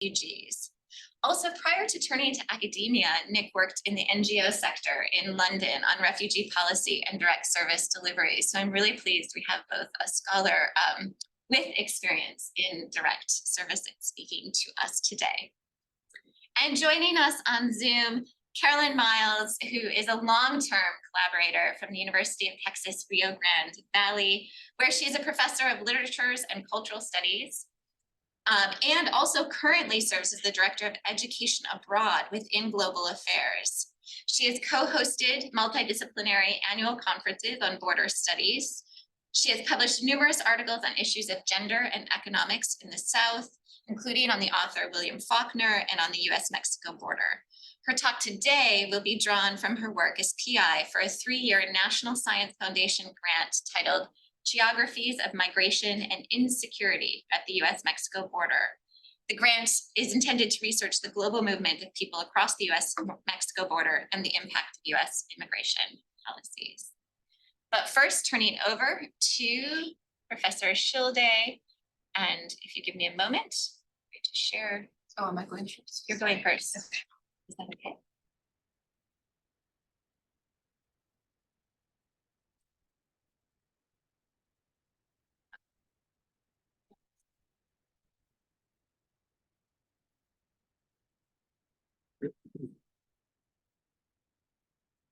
refugees. Also, prior to turning to academia, Nick worked in the NGO sector in London on refugee policy and direct service delivery. So I'm really pleased we have both a scholar with experience in direct service speaking to us today. And joining us on Zoom, Carolyn Miles, who is a long-term collaborator from the University of Texas, Rio Grande Valley, where she is a professor of literatures and cultural studies, and also currently serves as the director of education abroad within Global Affairs. She has co-hosted multidisciplinary annual conferences on border studies. She has published numerous articles on issues of gender and economics in the South, including on the author William Faulkner and on the US-Mexico border. Her talk today will be drawn from her work as PI for a 3-year National Science Foundation grant titled Geographies of Migration and Insecurity at the US-Mexico Border. The grant is intended to research the global movement of people across the US-Mexico border and the impact of US immigration policies. But first, turning over to Professor Schilde, and if you give me a moment to share. Oh, am I going first? You're going first. Okay. Is that okay?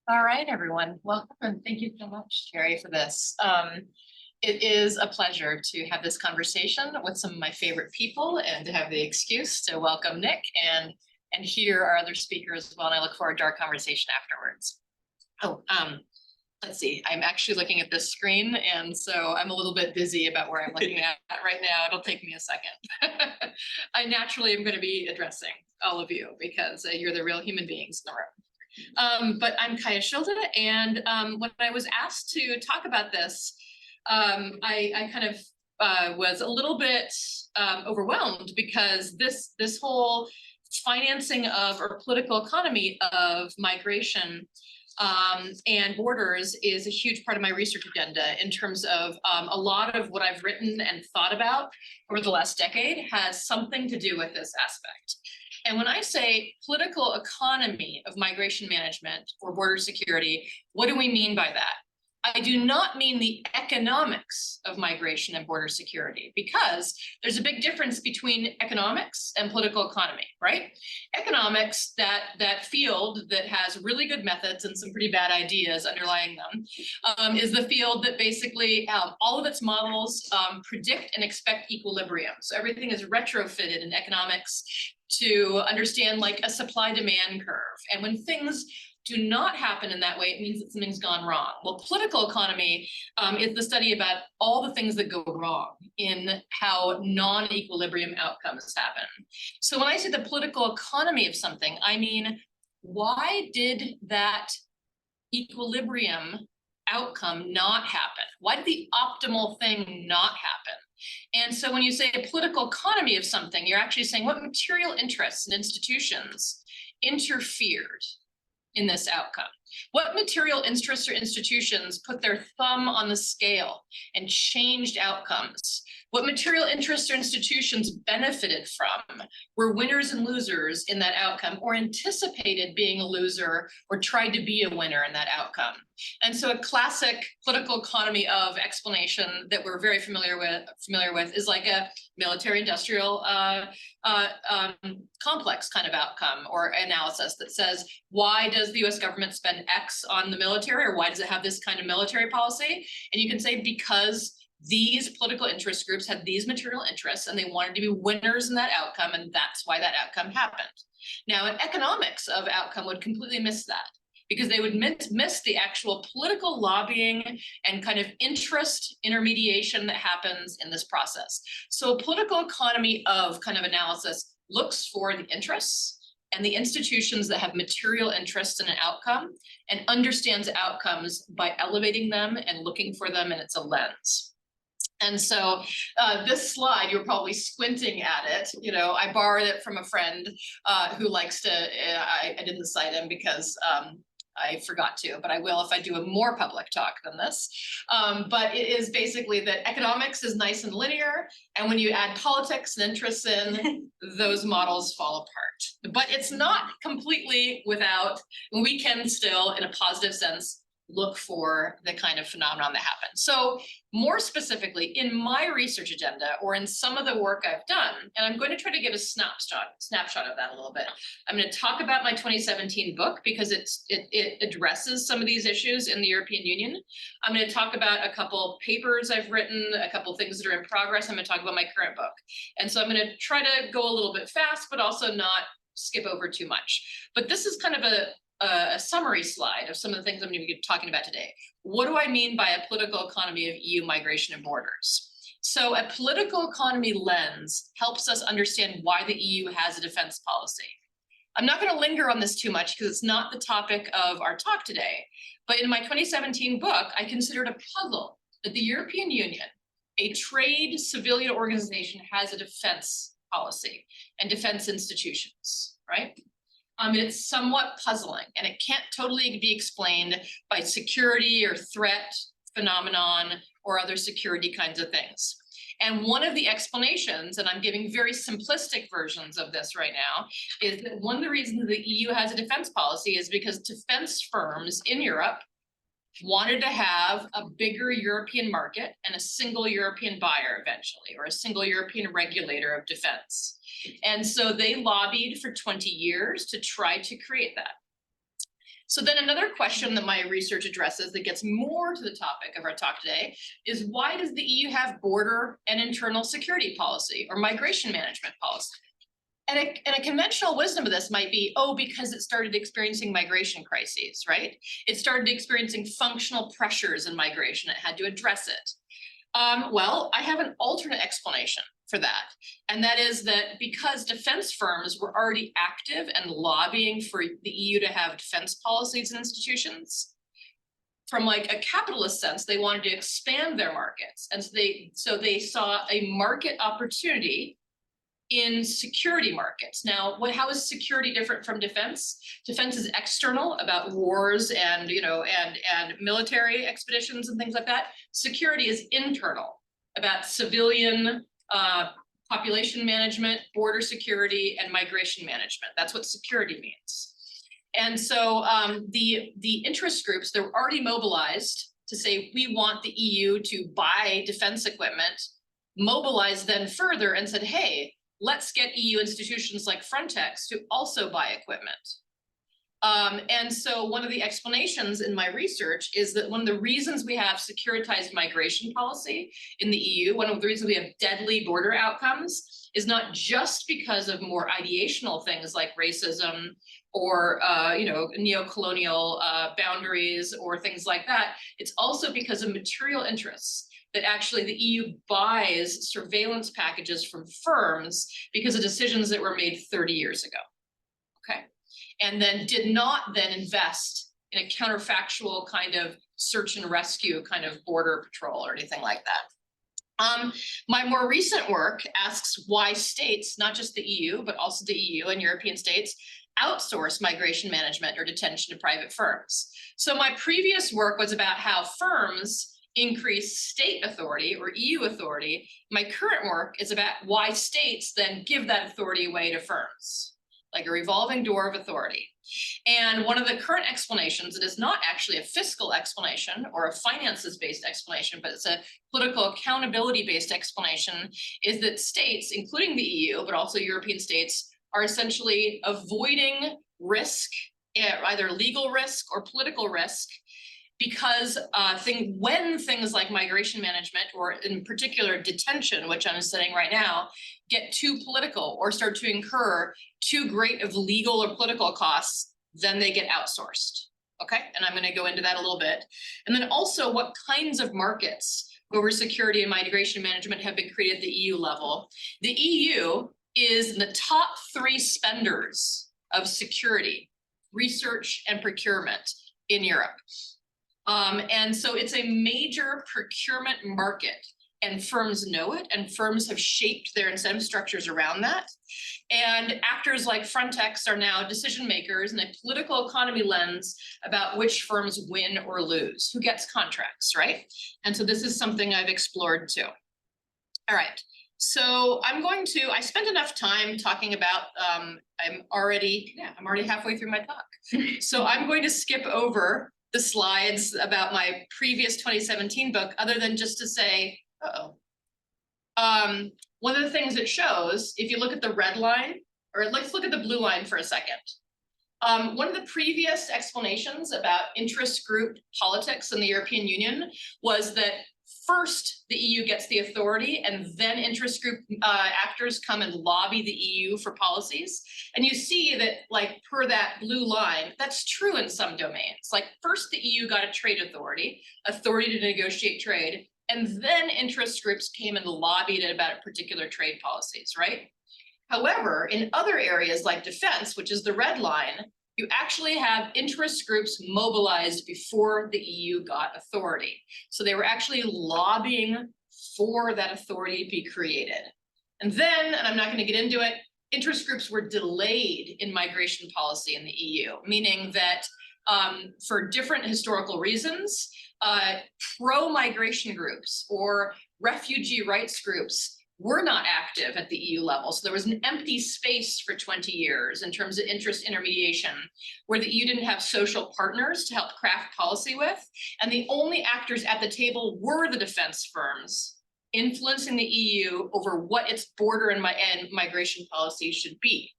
All right, everyone. Welcome and thank you so much, Terry, for this. It is a pleasure to have this conversation with some of my favorite people and to have the excuse to welcome Nick and hear our other speakers as well. And I look forward to our conversation afterwards. Oh, let's see. I'm actually looking at this screen, and so I'm a little bit busy about where I'm looking at right now. It'll take me a second. I naturally am going to be addressing all of you because you're the real human beings in the room. But I'm Kaija Schilde, and when I was asked to talk about this, I kind of was a little bit overwhelmed because this whole financing of or political economy of migration and borders is a huge part of my research agenda in terms of a lot of what I've written and thought about over the last decade has something to do with this aspect. And when I say political economy of migration management or border security, what do we mean by that? I do not mean the economics of migration and border security, because there's a big difference between economics and political economy, right? Economics, that field that has really good methods and some pretty bad ideas underlying them, is the field that basically all of its models predict and expect equilibrium. So everything is retrofitted in economics to understand like a supply-demand curve. And when things do not happen in that way, it means that something's gone wrong. Well, political economy is the study about all the things that go wrong in how non-equilibrium outcomes happen. So when I say the political economy of something, I mean, why did that equilibrium outcome not happen? Why did the optimal thing not happen? And so when you say a political economy of something, you're actually saying what material interests and institutions interfered in this outcome? What material interests or institutions put their thumb on the scale and changed outcomes? What material interests or institutions benefited from, were winners and losers in that outcome, or anticipated being a loser or tried to be a winner in that outcome? And so a classic political economy of explanation that we're very familiar with is like a military-industrial complex kind of outcome or analysis that says, why does the US government spend X on the military, or why does it have this kind of military policy? And you can say because these political interest groups had these material interests and they wanted to be winners in that outcome, and that's why that outcome happened. Now, an economics of outcome would completely miss that, because they would miss the actual political lobbying and kind of interest intermediation that happens in this process. So a political economy of kind of analysis looks for the interests and the institutions that have material interest in an outcome and understands outcomes by elevating them and looking for them, and it's a lens. And so this slide, you're probably squinting at it. You know, I borrowed it from a friend who likes to, I didn't cite him because I forgot to, but I will if I do a more public talk than this. But it is basically that economics is nice and linear, and when you add politics and interests in, those models fall apart. But it's not completely without, we can still, in a positive sense, look for the kind of phenomenon that happens. So more specifically, in my research agenda, or in some of the work I've done, and I'm going to try to give a snapshot of that a little bit. I'm going to talk about my 2017 book because it addresses some of these issues in the European Union. I'm going to talk about a couple papers I've written, a couple things that are in progress. I'm going to talk about my current book. And so I'm going to try to go a little bit fast, but also not skip over too much. But this is kind of a summary slide of some of the things I'm going to be talking about today. What do I mean by a political economy of EU migration and borders? So a political economy lens helps us understand why the EU has a defense policy. I'm not going to linger on this too much because it's not the topic of our talk today. But in my 2017 book, I considered a puzzle that the European Union, a trade civilian organization, has a defense policy and defense institutions, right? It's somewhat puzzling, and it can't totally be explained by security or threat phenomenon or other security kinds of things. And one of the explanations, and I'm giving very simplistic versions of this right now, is that one of the reasons the EU has a defense policy is because defense firms in Europe wanted to have a bigger European market and a single European buyer eventually, or a single European regulator of defense. And so they lobbied for 20 years to try to create that. So then another question that my research addresses that gets more to the topic of our talk today is, why does the EU have border and internal security policy or migration management policy? And a conventional wisdom of this might be, oh, because it started experiencing migration crises, right? It started experiencing functional pressures in migration. It had to address it. Well, I have an alternate explanation for that. And that is that because defense firms were already active and lobbying for the EU to have defense policies and institutions, from like a capitalist sense, they wanted to expand their markets. And so they saw a market opportunity in security markets. Now, how is security different from defense? Defense is external, about wars and, and military expeditions and things like that. Security is internal, about civilian population management, border security, and migration management. That's what security means. And so the interest groups that were already mobilized to say, we want the EU to buy defense equipment, mobilized then further and said, hey, let's get EU institutions like Frontex to also buy equipment. And so one of the explanations in my research is that one of the reasons we have securitized migration policy in the EU, one of the reasons we have deadly border outcomes, is not just because of more ideational things like racism or neo-colonial boundaries or things like that. It's also because of material interests, that actually the EU buys surveillance packages from firms because of decisions that were made 30 years ago, okay? And then did not then invest in a counterfactual kind of search and rescue kind of border patrol or anything like that. My more recent work asks why states, not just the EU, but also the EU and European states, outsource migration management or detention to private firms. So my previous work was about how firms increase state authority or EU authority. My current work is about why states then give that authority away to firms, like a revolving door of authority. And one of the current explanations, it is not actually a fiscal explanation or a finances-based explanation, but it's a political accountability-based explanation, is that states, including the EU, but also European states, are essentially avoiding risk, either legal risk or political risk, because when things like migration management, or in particular detention, which I'm studying right now, get too political or start to incur too great of legal or political costs, then they get outsourced, okay? And I'm going to go into that a little bit. And then also what kinds of markets over security and migration management have been created at the EU level. The EU is in the top 3 spenders of security, research, and procurement in Europe. And so it's a major procurement market. and firms know it, and firms have shaped their incentive structures around that. And actors like Frontex are now decision makers in a political economy lens about which firms win or lose, who gets contracts, right? And so this is something I've explored too. All right, so I spent enough time talking about, I'm already halfway through my talk. So I'm going to skip over the slides about my previous 2017 book, other than just to say, one of the things it shows, if you look at the red line, or let's look at the blue line for a second. One of the previous explanations about interest group politics in the European Union was that first the EU gets the authority, and then interest group actors come and lobby the EU for policies. And you see that, like, per that blue line, that's true in some domains. Like, first the EU got a trade authority to negotiate trade, and then interest groups came and lobbied about particular trade policies, right? However, in other areas like defense, which is the red line, you actually have interest groups mobilized before the EU got authority. So they were actually lobbying for that authority to be created. And then, and I'm not going to get into it, interest groups were delayed in migration policy in the EU, meaning that for different historical reasons, pro-migration groups or refugee rights groups were not active at the EU level. So there was an empty space for 20 years in terms of interest intermediation, where the EU didn't have social partners to help craft policy with. And the only actors at the table were the defense firms, influencing the EU over what its border and migration policy should be.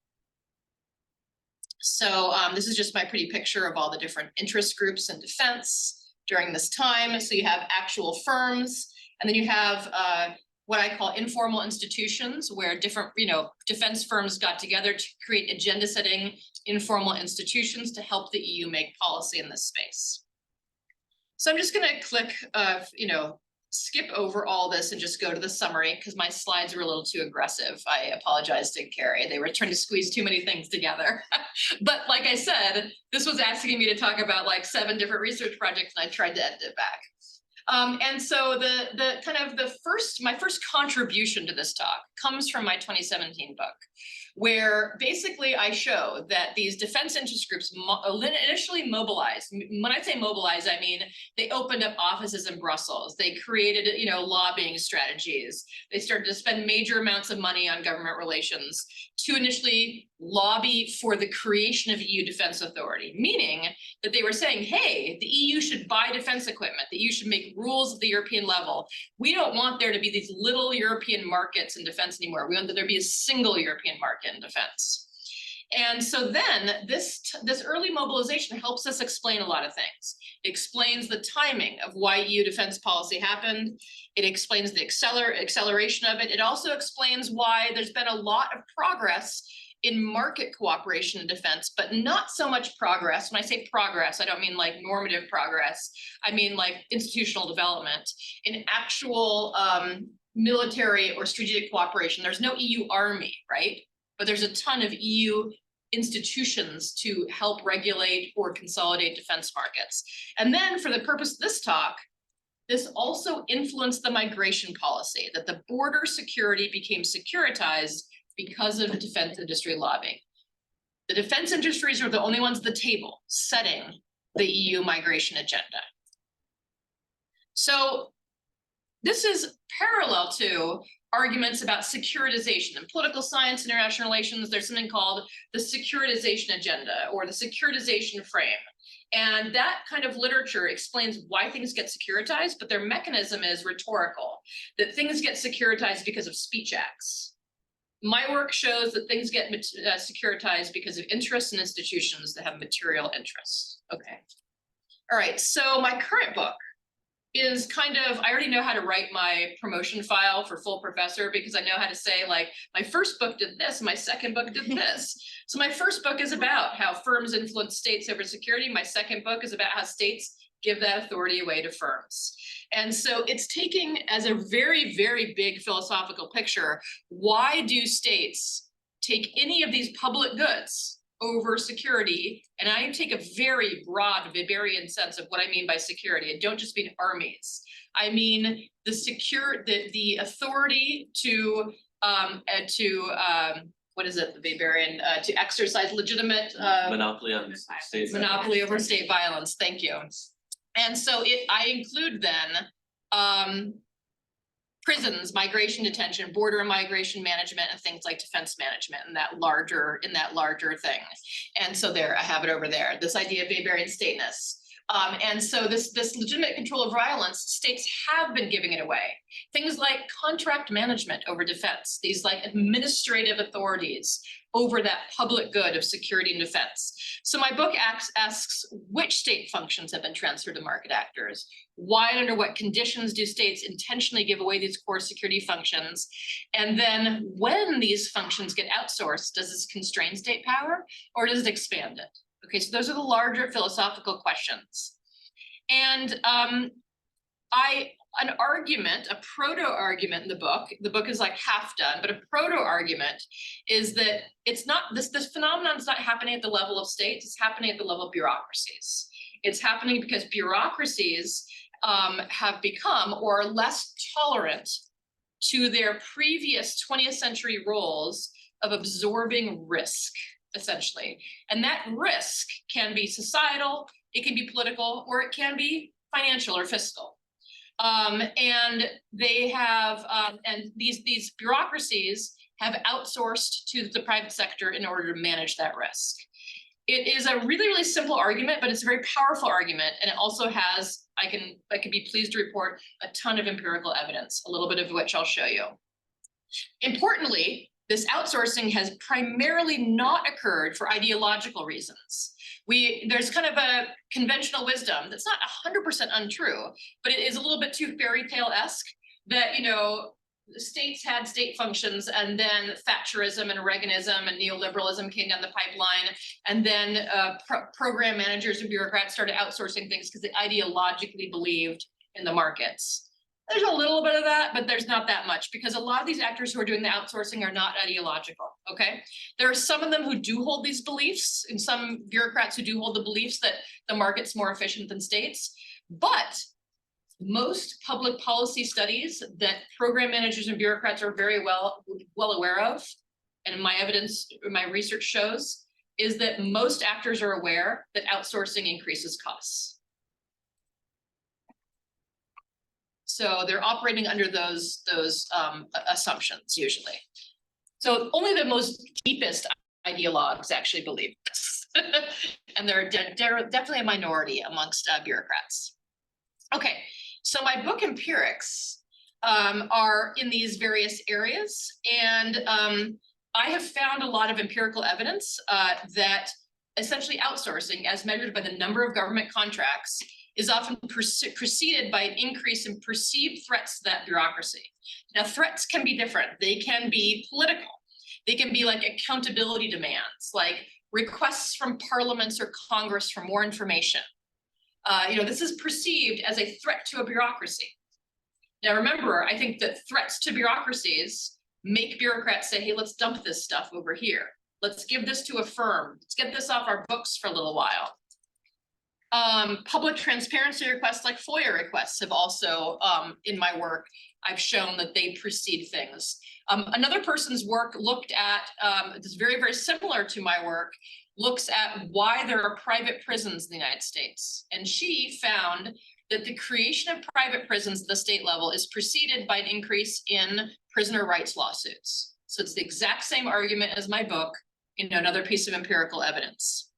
So this is just my pretty picture of all the different interest groups in defense during this time. So you have actual firms, and then you have what I call informal institutions, where different, defense firms got together to create agenda setting informal institutions to help the EU make policy in this space. So I'm just gonna click, skip over all this and just go to the summary, because my slides were a little too aggressive. I apologize to Carrie. They were trying to squeeze too many things together. But like I said, this was asking me to talk about like 7 different research projects, and I tried to edit it back. And so my first contribution to this talk comes from my 2017 book, where basically I show that these defense interest groups initially mobilized. When I say mobilize, I mean they opened up offices in Brussels. They created, lobbying strategies. They started to spend major amounts of money on government relations to initially lobby for the creation of EU Defense Authority, meaning that they were saying, hey, the EU should buy defense equipment, the EU should make rules at the European level. We don't want there to be these little European markets in defense anymore. We want there to be a single European market in defense. And so then this early mobilization helps us explain a lot of things. It explains the timing of why EU defense policy happened. It explains the acceleration of it. It also explains why there's been a lot of progress in market cooperation in defense, but not so much progress. When I say progress, I don't mean like normative progress. I mean like institutional development in actual military or strategic cooperation. There's no EU army, right? But there's a ton of EU institutions to help regulate or consolidate defense markets. And then for the purpose of this talk, this also influenced the migration policy, that the border security became securitized because of defense industry lobbying. The defense industries are the only ones at the table setting the EU migration agenda. So this is parallel to arguments about securitization. In political science, international relations, there's something called the securitization agenda or the securitization frame. And that kind of literature explains why things get securitized, but their mechanism is rhetorical, that things get securitized because of speech acts. My work shows that things get securitized because of interests in institutions that have material interests. Okay. All right, so my current book is kind of, I already know how to write my promotion file for full professor, because I know how to say like, my first book did this, my second book did this. So my first book is about how firms influence states over security. My second book is about how states give that authority away to firms. And so it's taking as a very, very big philosophical picture, why do states take any of these public goods over security, and I take a very broad Weberian sense of what I mean by security. I don't just mean armies. I mean the authority to what is it, the Weberian, to exercise legitimate Monopoly on state. monopoly over state violence. Thank you. And so I include then prisons, migration detention, border and migration management, and things like defense management in that larger thing. And so there, I have it over there, this idea of Weberian stateness. And so this legitimate control of violence, states have been giving it away. Things like contract management over defense, these like administrative authorities over that public good of security and defense. So my book asks which state functions have been transferred to market actors, why and under what conditions do states intentionally give away these core security functions, and then when these functions get outsourced, does this constrain state power or does it expand it? Okay, so those are the larger philosophical questions. And an argument, a proto-argument in the book is like half done, but a proto-argument is that it's not, this phenomenon is not happening at the level of states, it's happening at the level of bureaucracies. It's happening because bureaucracies have become or are less tolerant to their previous 20th century roles of absorbing risk, essentially. And that risk can be societal, it can be political, or it can be financial or fiscal. And they have, and these bureaucracies have outsourced to the private sector in order to manage that risk. It is a really, really simple argument, but it's a very powerful argument. And it also has, I can be pleased to report, a ton of empirical evidence, a little bit of which I'll show you. Importantly, this outsourcing has primarily not occurred for ideological reasons. There's kind of a conventional wisdom that's not 100% untrue, but it is a little bit too fairy tale-esque that, you know, the states had state functions and then Thatcherism and Reaganism and neoliberalism came down the pipeline. And then program managers and bureaucrats started outsourcing things because they ideologically believed in the markets. There's a little bit of that, but there's not that much because a lot of these actors who are doing the outsourcing are not ideological, okay? There are some of them who do hold these beliefs and some bureaucrats who do hold the beliefs that the market's more efficient than states, but most public policy studies that program managers and bureaucrats are very well aware of, and my evidence, my research shows, is that most actors are aware that outsourcing increases costs. So they're operating under those assumptions usually. So only the most deepest ideologues actually believe this. And they're definitely a minority amongst bureaucrats. Okay, so my book empirics are in these various areas. And I have found a lot of empirical evidence that essentially outsourcing, as measured by the number of government contracts, is often preceded by an increase in perceived threats to that bureaucracy. Now, threats can be different. They can be political. They can be like accountability demands, like requests from parliaments or Congress for more information. You know, this is perceived as a threat to a bureaucracy. Now, remember, I think that threats to bureaucracies make bureaucrats say, hey, let's dump this stuff over here. Let's give this to a firm. Let's get this off our books for a little while. Public transparency requests like FOIA requests have also, in my work, I've shown that they precede things. Another person's work looked at, it's very, very similar to my work, looks at why there are private prisons in the United States. And she found that the creation of private prisons at the state level is preceded by an increase in prisoner rights lawsuits. So it's the exact same argument as my book, you know, another piece of empirical evidence.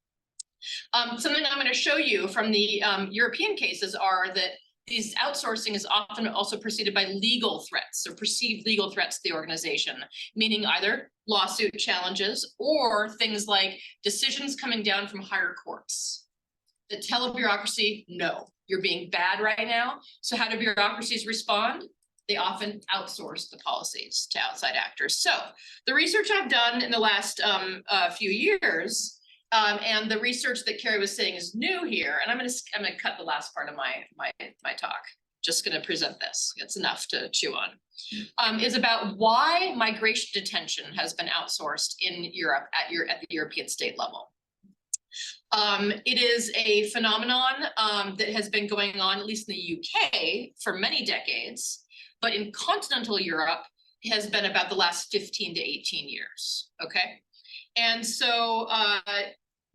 Something I'm going to show you from the European cases are that these outsourcing is often also preceded by legal threats or perceived legal threats to the organization, meaning either lawsuit challenges or things like decisions coming down from higher courts that tell a bureaucracy, no, you're being bad right now. So how do bureaucracies respond? They often outsource the policies to outside actors. So the research I've done in the last few years, and the research that Carrie was saying is new here, and I'm gonna cut the last part of my talk just gonna present this, it's enough to chew on, is about why migration detention has been outsourced in Europe at the European state level. It is a phenomenon that has been going on, at least in the UK, for many decades, but in continental Europe has been about the last 15 to 18 years, okay? And so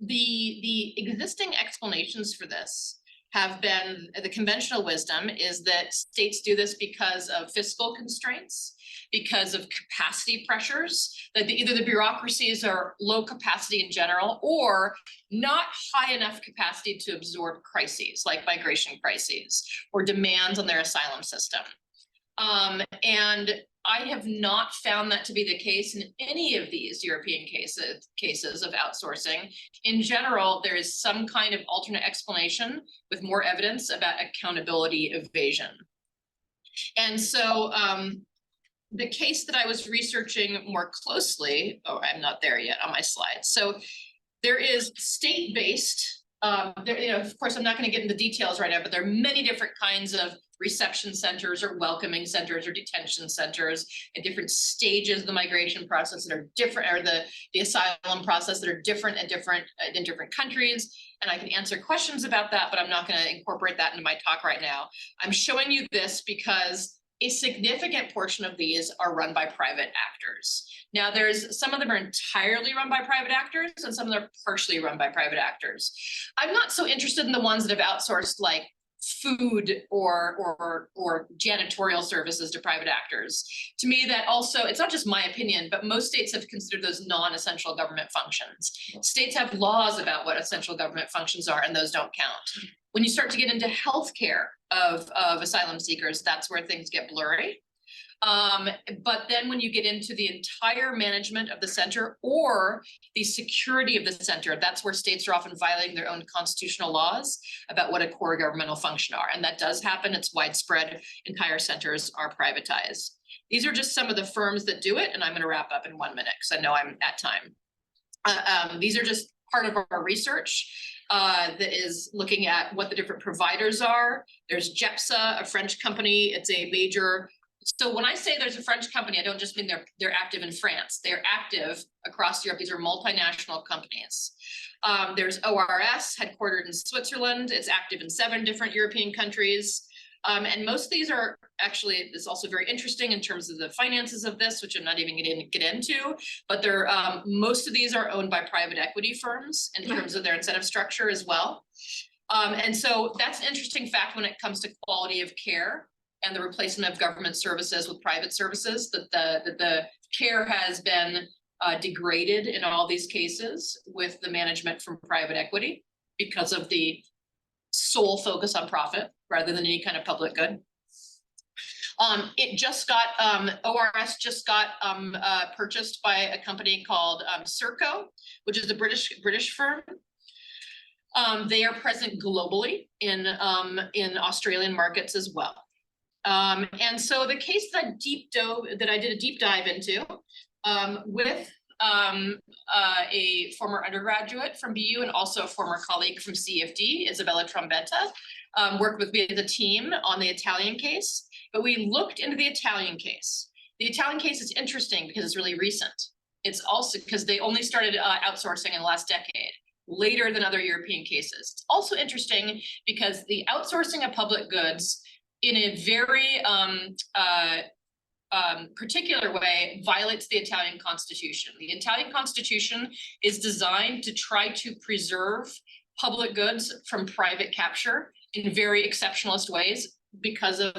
the existing explanations for this have been, the conventional wisdom is that states do this because of fiscal constraints, because of capacity pressures, that either the bureaucracies are low capacity in general or not high enough capacity to absorb crises like migration crises or demands on their asylum system. And I have not found that to be the case in any of these European cases of outsourcing. In general, there is some kind of alternate explanation with more evidence about accountability evasion. And so the case that I was researching more closely, oh, I'm not there yet on my slide. So there is state-based, of course, I'm not going to get into details right now, but there are many different kinds of reception centers or welcoming centers or detention centers at different stages of the migration process that are different, or the asylum process that are different in different countries. And I can answer questions about that, but I'm not going to incorporate that into my talk right now. I'm showing you this because a significant portion of these are run by private actors. Now, there's some of them are entirely run by private actors and some of them are partially run by private actors. I'm not so interested in the ones that have outsourced like food or janitorial services to private actors. To me, that also, it's not just my opinion, but most states have considered those non-essential government functions. States have laws about what essential government functions are, and those don't count. When you start to get into healthcare of asylum seekers, that's where things get blurry. But then when you get into the entire management of the center or the security of the center, that's where states are often violating their own constitutional laws about what a core governmental function are. And that does happen, it's widespread, entire centers are privatized. These are just some of the firms that do it, and I'm gonna wrap up in 1 minute because I know I'm at time. These are just part of our research. That is looking at what the different providers are. There's JEPSA, a French company. It's a major, so when I say there's a French company, I don't just mean they're active in France. They're active across Europe. These are multinational companies. There's ORS, headquartered in Switzerland. It's active in 7 different European countries. And most of these are actually, it's also very interesting in terms of the finances of this, which I'm not even going to get into, but they're, most of these are owned by private equity firms in terms of their incentive structure as well. And so that's an interesting fact when it comes to quality of care and the replacement of government services with private services, that the care has been degraded in all these cases with the management from private equity because of the sole focus on profit rather than any kind of public good. It just got, ORS just got purchased by a company called Serco, which is a British firm. They are present globally in Australian markets as well. And so the case that I did a deep dive into with a former undergraduate from BU and also a former colleague from CFD, Isabella Trombetta, worked with me as a team on the Italian case, but we looked into the Italian case. The Italian case is interesting because it's really recent. It's also because they only started outsourcing in the last decade, later than other European cases. It's also interesting because the outsourcing of public goods in a very particular way violates the Italian constitution. The Italian constitution is designed to try to preserve public goods from private capture in very exceptionalist ways because of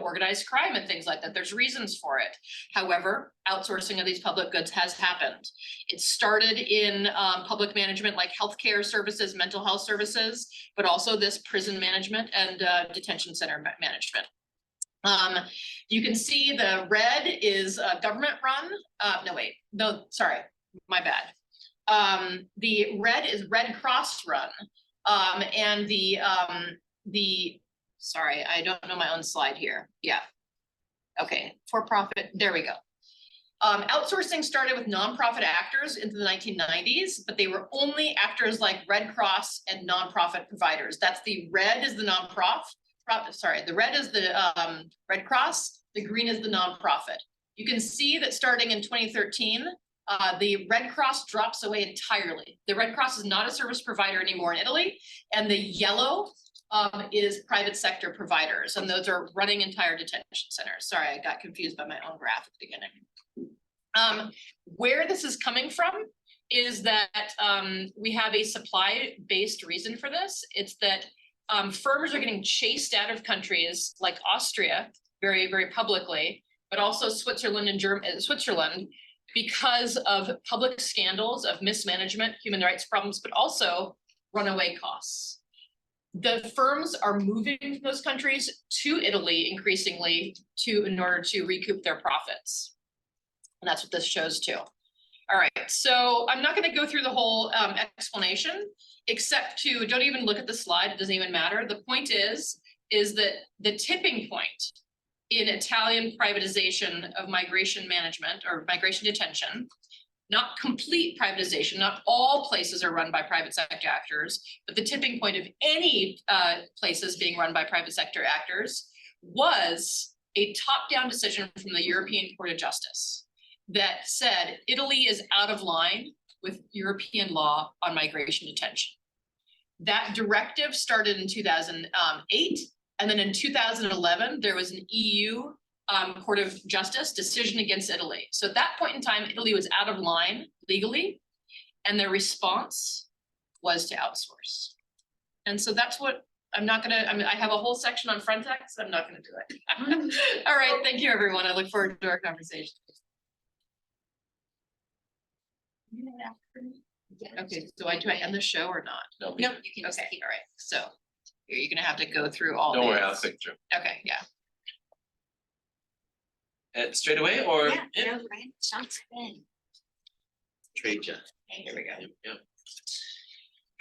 organized crime and things like that. There's reasons for it. However, outsourcing of these public goods has happened. It started in public management like healthcare services, mental health services, but also this prison management and detention center management. You can see the red is government run. My bad. The red is Red Cross run. And sorry, I don't know my own slide here. Yeah. Okay, for profit, there we go. Outsourcing started with nonprofit actors into the 1990s, but they were only actors like Red Cross and nonprofit providers. That's the red is the nonprofit, the red is the Red Cross, the green is the nonprofit. You can see that starting in 2013, the Red Cross drops away entirely. The Red Cross is not a service provider anymore in Italy, and the yellow is private sector providers, and those are running entire detention centers. Sorry, I got confused by my own graph at the beginning. Where this is coming from is that we have a supply-based reason for this. It's that firms are getting chased out of countries like Austria very, very publicly, but also Switzerland and Switzerland, because of public scandals of mismanagement, human rights problems, but also runaway costs. The firms are moving from those countries to Italy increasingly in order to recoup their profits. And that's what this shows too. All right, so I'm not going to go through the whole explanation, except to, don't even look at the slide, it doesn't even matter. The point is that the tipping point in Italian privatization of migration management or migration detention, not complete privatization, not all places are run by private sector actors, but the tipping point of any places being run by private sector actors was a top-down decision from the European Court of Justice that said Italy is out of line with European law on migration detention. That directive started in 2008, and then in 2011, there was an EU Court of Justice decision against Italy. So at that point in time, Italy was out of line legally, and their response was to outsource. And so that's what I'm not gonna, I have a whole section on Frontex, I'm not gonna do it. All right, thank you, everyone. I look forward to our conversation. Okay, do I end the show or not? No, Nope, you can just Okay, keep all right, so you're gonna have to go through all don't worry, these. I'll click through. Okay, yeah. Straight away or? Yeah, no, right, sounds good. Kaija. Here we go. Yep.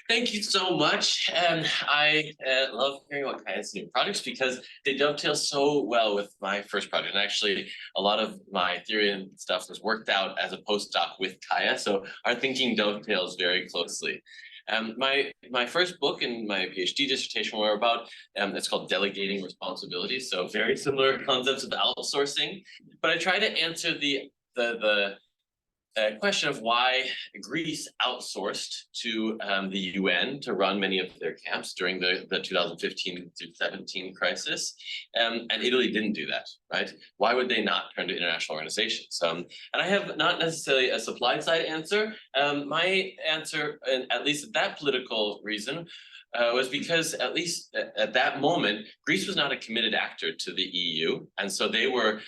Thank you so much, and I love hearing about Kaija's new projects because they dovetail so well with my first project. And actually, a lot of my theory and stuff was worked out as a postdoc with Kaija, so our thinking dovetails very closely. My first book and my PhD dissertation were about, it's called Delegating Responsibility, so very similar concepts of outsourcing, but I try to answer the question of why Greece outsourced to the UN to run many of their camps during the 2015 to 17 crisis, and Italy didn't do that, right? Why would they not turn to international organizations? And I have not necessarily a supply side answer. My answer, and at least that political reason, was because at least at that moment, Greece was not a committed actor to the EU. And so they were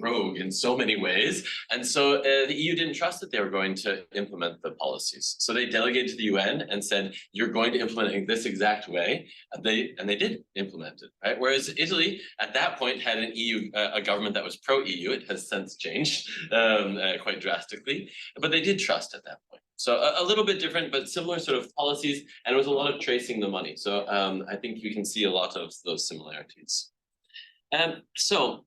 rogue in so many ways. And so the EU didn't trust that they were going to implement the policies. So they delegated to the UN and said, you're going to implement it this exact way. And they did implement it, right? Whereas Italy at that point had an EU, a government that was pro-EU. It has since changed quite drastically, but they did trust at that point. So a little bit different, but similar sort of policies, and it was a lot of tracing the money. So I think we can see a lot of those similarities. So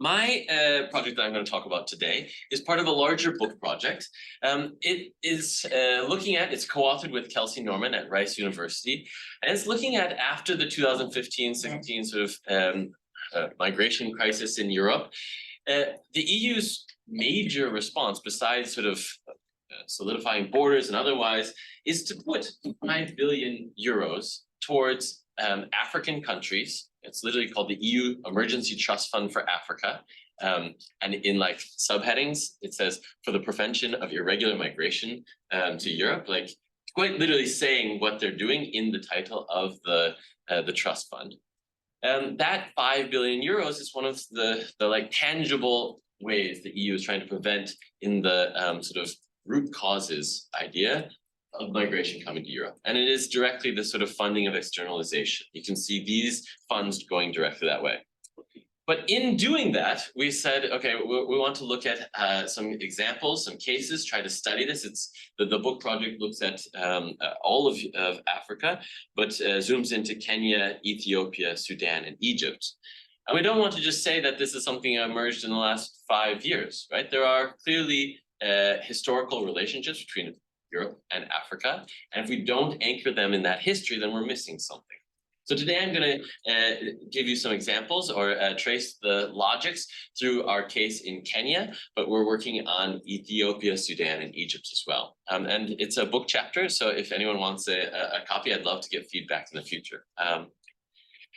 my project that I'm going to talk about today is part of a larger book project. It is it's co-authored with Kelsey Norman at Rice University, and it's looking at after the 2015-16 sort of migration crisis in Europe, the EU's major response, besides sort of solidifying borders and otherwise, is to put 5 billion euros towards African countries. It's literally called the EU Emergency Trust Fund for Africa. And in like subheadings, it says for the prevention of irregular migration to Europe, like quite literally saying what they're doing in the title of the trust fund. That 5 billion euros is one of the like tangible ways the EU is trying to prevent in the sort of root causes idea of migration coming to Europe. And it is directly the sort of funding of externalization. You can see these funds going directly that way. But in doing that, we said, okay, we want to look at some examples, some cases, try to study this. It's the book project looks at all of Africa, but zooms into Kenya, Ethiopia, Sudan, and Egypt. And we don't want to just say that this is something that emerged in the last 5 years, right? There are clearly historical relationships between Europe and Africa. And if we don't anchor them in that history, then we're missing something. So today I'm going to give you some examples or trace the logics through our case in Kenya, but we're working on Ethiopia, Sudan, and Egypt as well. And it's a book chapter, so if anyone wants a copy, I'd love to get feedback in the future.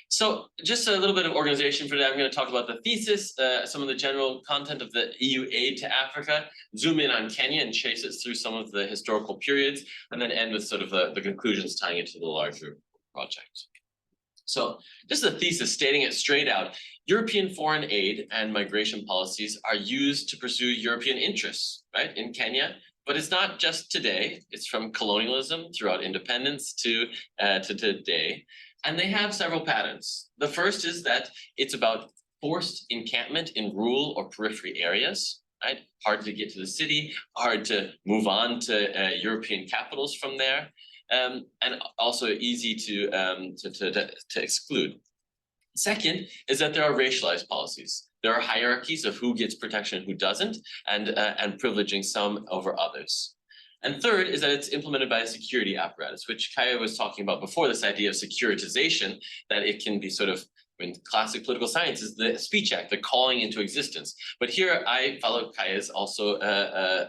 So just a little bit of organization for today. I'm going to talk about the thesis, some of the general content of the EU aid to Africa, zoom in on Kenya and chase it through some of the historical periods, and then end with sort of the conclusions tying it to the larger project. So this is a thesis stating it straight out. European foreign aid and migration policies are used to pursue European interests, right, in Kenya. But it's not just today. It's from colonialism throughout independence to today. And they have several patterns. The first is that it's about forced encampment in rural or periphery areas, right? Hard to get to the city, hard to move on to European capitals from there. And also easy to exclude. Second is that there are racialized policies. There are hierarchies of who gets protection and who doesn't, and privileging some over others. And third is that it's implemented by a security apparatus, which Kaija was talking about before, this idea of securitization, that it can be sort of, in classic political science, is the Speech Act, the calling into existence. But here I follow Kaija's also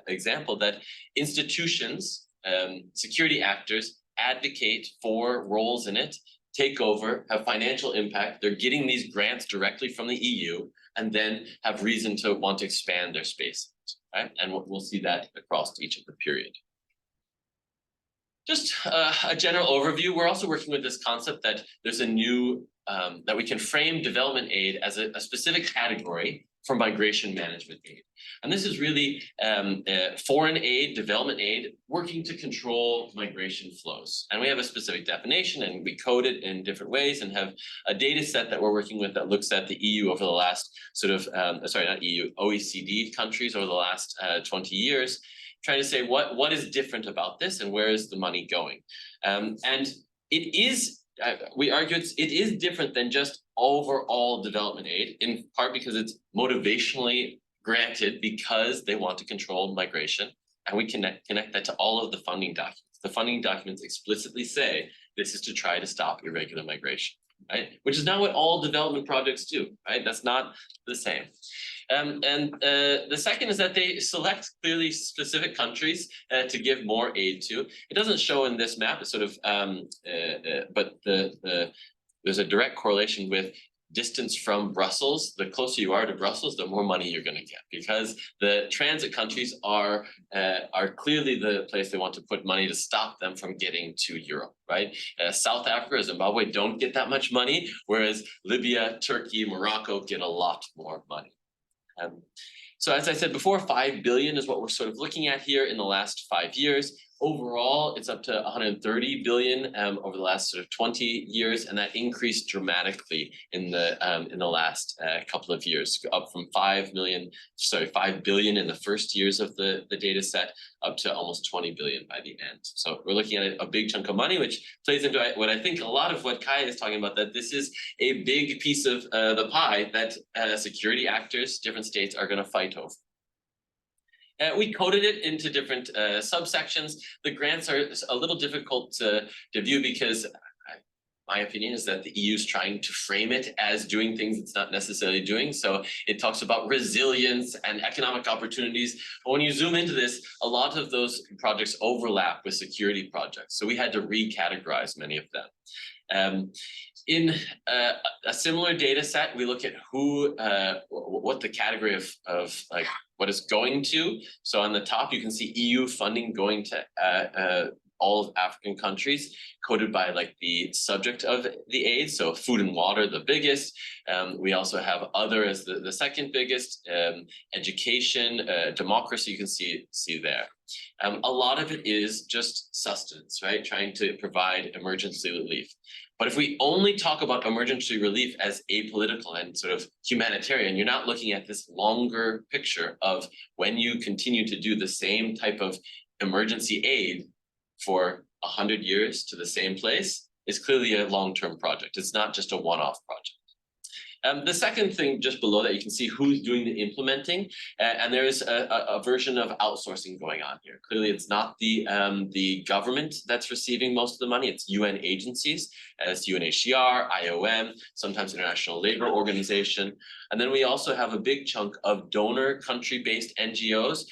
example that institutions, security actors advocate for roles in it, take over, have financial impact. They're getting these grants directly from the EU, and then have reason to want to expand their space, right? And we'll see that across each of the period. Just a general overview. We're also working with this concept that there's a new, that we can frame development aid as a specific category for migration management aid. And this is really foreign aid, development aid, working to control migration flows. And we have a specific definition, and we code it in different ways and have a data set that we're working with that looks at the EU over the last sort of, sorry, not EU, OECD countries over the last 20 years, trying to say what is different about this and where is the money going. And it is, we argue it is different than just overall development aid, in part because it's motivationally granted because they want to control migration. And we connect that to all of the funding documents. The funding documents explicitly say this is to try to stop irregular migration, right? Which is not what all development projects do, right? That's not the same. The second is that they select clearly specific countries to give more aid to. It doesn't show in this map, it's sort of, but there's a direct correlation with distance from Brussels. The closer you are to Brussels, the more money you're going to get, because the transit countries are clearly the place they want to put money to stop them from getting to Europe, right? South Africa, Zimbabwe don't get that much money, whereas Libya, Turkey, Morocco get a lot more money. So as I said before, 5 billion is what we're sort of looking at here in the last 5 years. Overall, it's up to 130 billion over the last sort of 20 years, and that increased dramatically in the last couple of years, up from 5 billion in the first years of the data set, up to almost 20 billion by the end. So we're looking at a big chunk of money, which plays into what I think a lot of what Kaija is talking about, that this is a big piece of the pie that security actors, different states are going to fight over. We coded it into different subsections. The grants are a little difficult to view because my opinion is that the EU is trying to frame it as doing things it's not necessarily doing. So it talks about resilience and economic opportunities. But when you zoom into this, a lot of those projects overlap with security projects. So we had to recategorize many of them. In a similar data set, we look at what the category of like what is going to. So on the top, you can see EU funding going to all of African countries, coded by like the subject of the aid. So food and water, the biggest. We also have other as the second biggest. Education, democracy, you can see there. A lot of it is just sustenance, right? Trying to provide emergency relief. But if we only talk about emergency relief as apolitical and sort of humanitarian, you're not looking at this longer picture of when you continue to do the same type of emergency aid for 100 years to the same place, is clearly a long-term project. It's not just a one-off project. The second thing just below that, you can see who's doing the implementing, and there's a version of outsourcing going on here. Clearly, it's not the government that's receiving most of the money, it's UN agencies, as UNHCR, IOM, sometimes International Labour Organization. And then we also have a big chunk of donor country-based NGOs,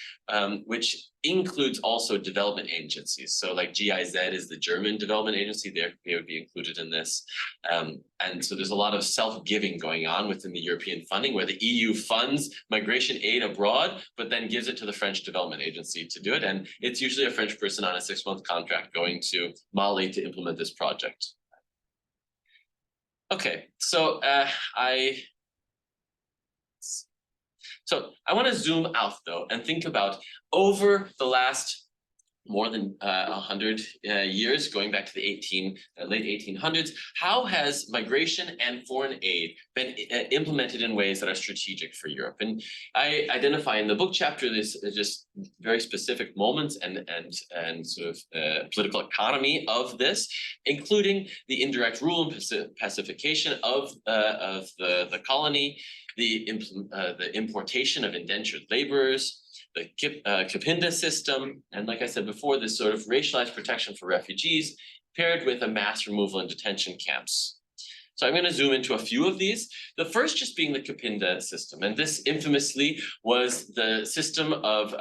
which includes also development agencies. So like GIZ is the German development agency, they would be included in this. And so there's a lot of self-giving going on within the European funding, where the EU funds migration aid abroad, but then gives it to the French development agency to do it. And it's usually a French person on a 6-month contract going to Mali to implement this project. Okay, so I want to zoom out though and think about over the last more than 100 years, going back to the late 1800s, how has migration and foreign aid been implemented in ways that are strategic for Europe? And I identify in the book chapter this just very specific moments and sort of political economy of this, including the indirect rule and pacification of the colony, the importation of indentured laborers, the Kapinda system, and like I said before, this sort of racialized protection for refugees paired with a mass removal and detention camps. So I'm going to zoom into a few of these. The first just being the Kapinda system, and this infamously was the system of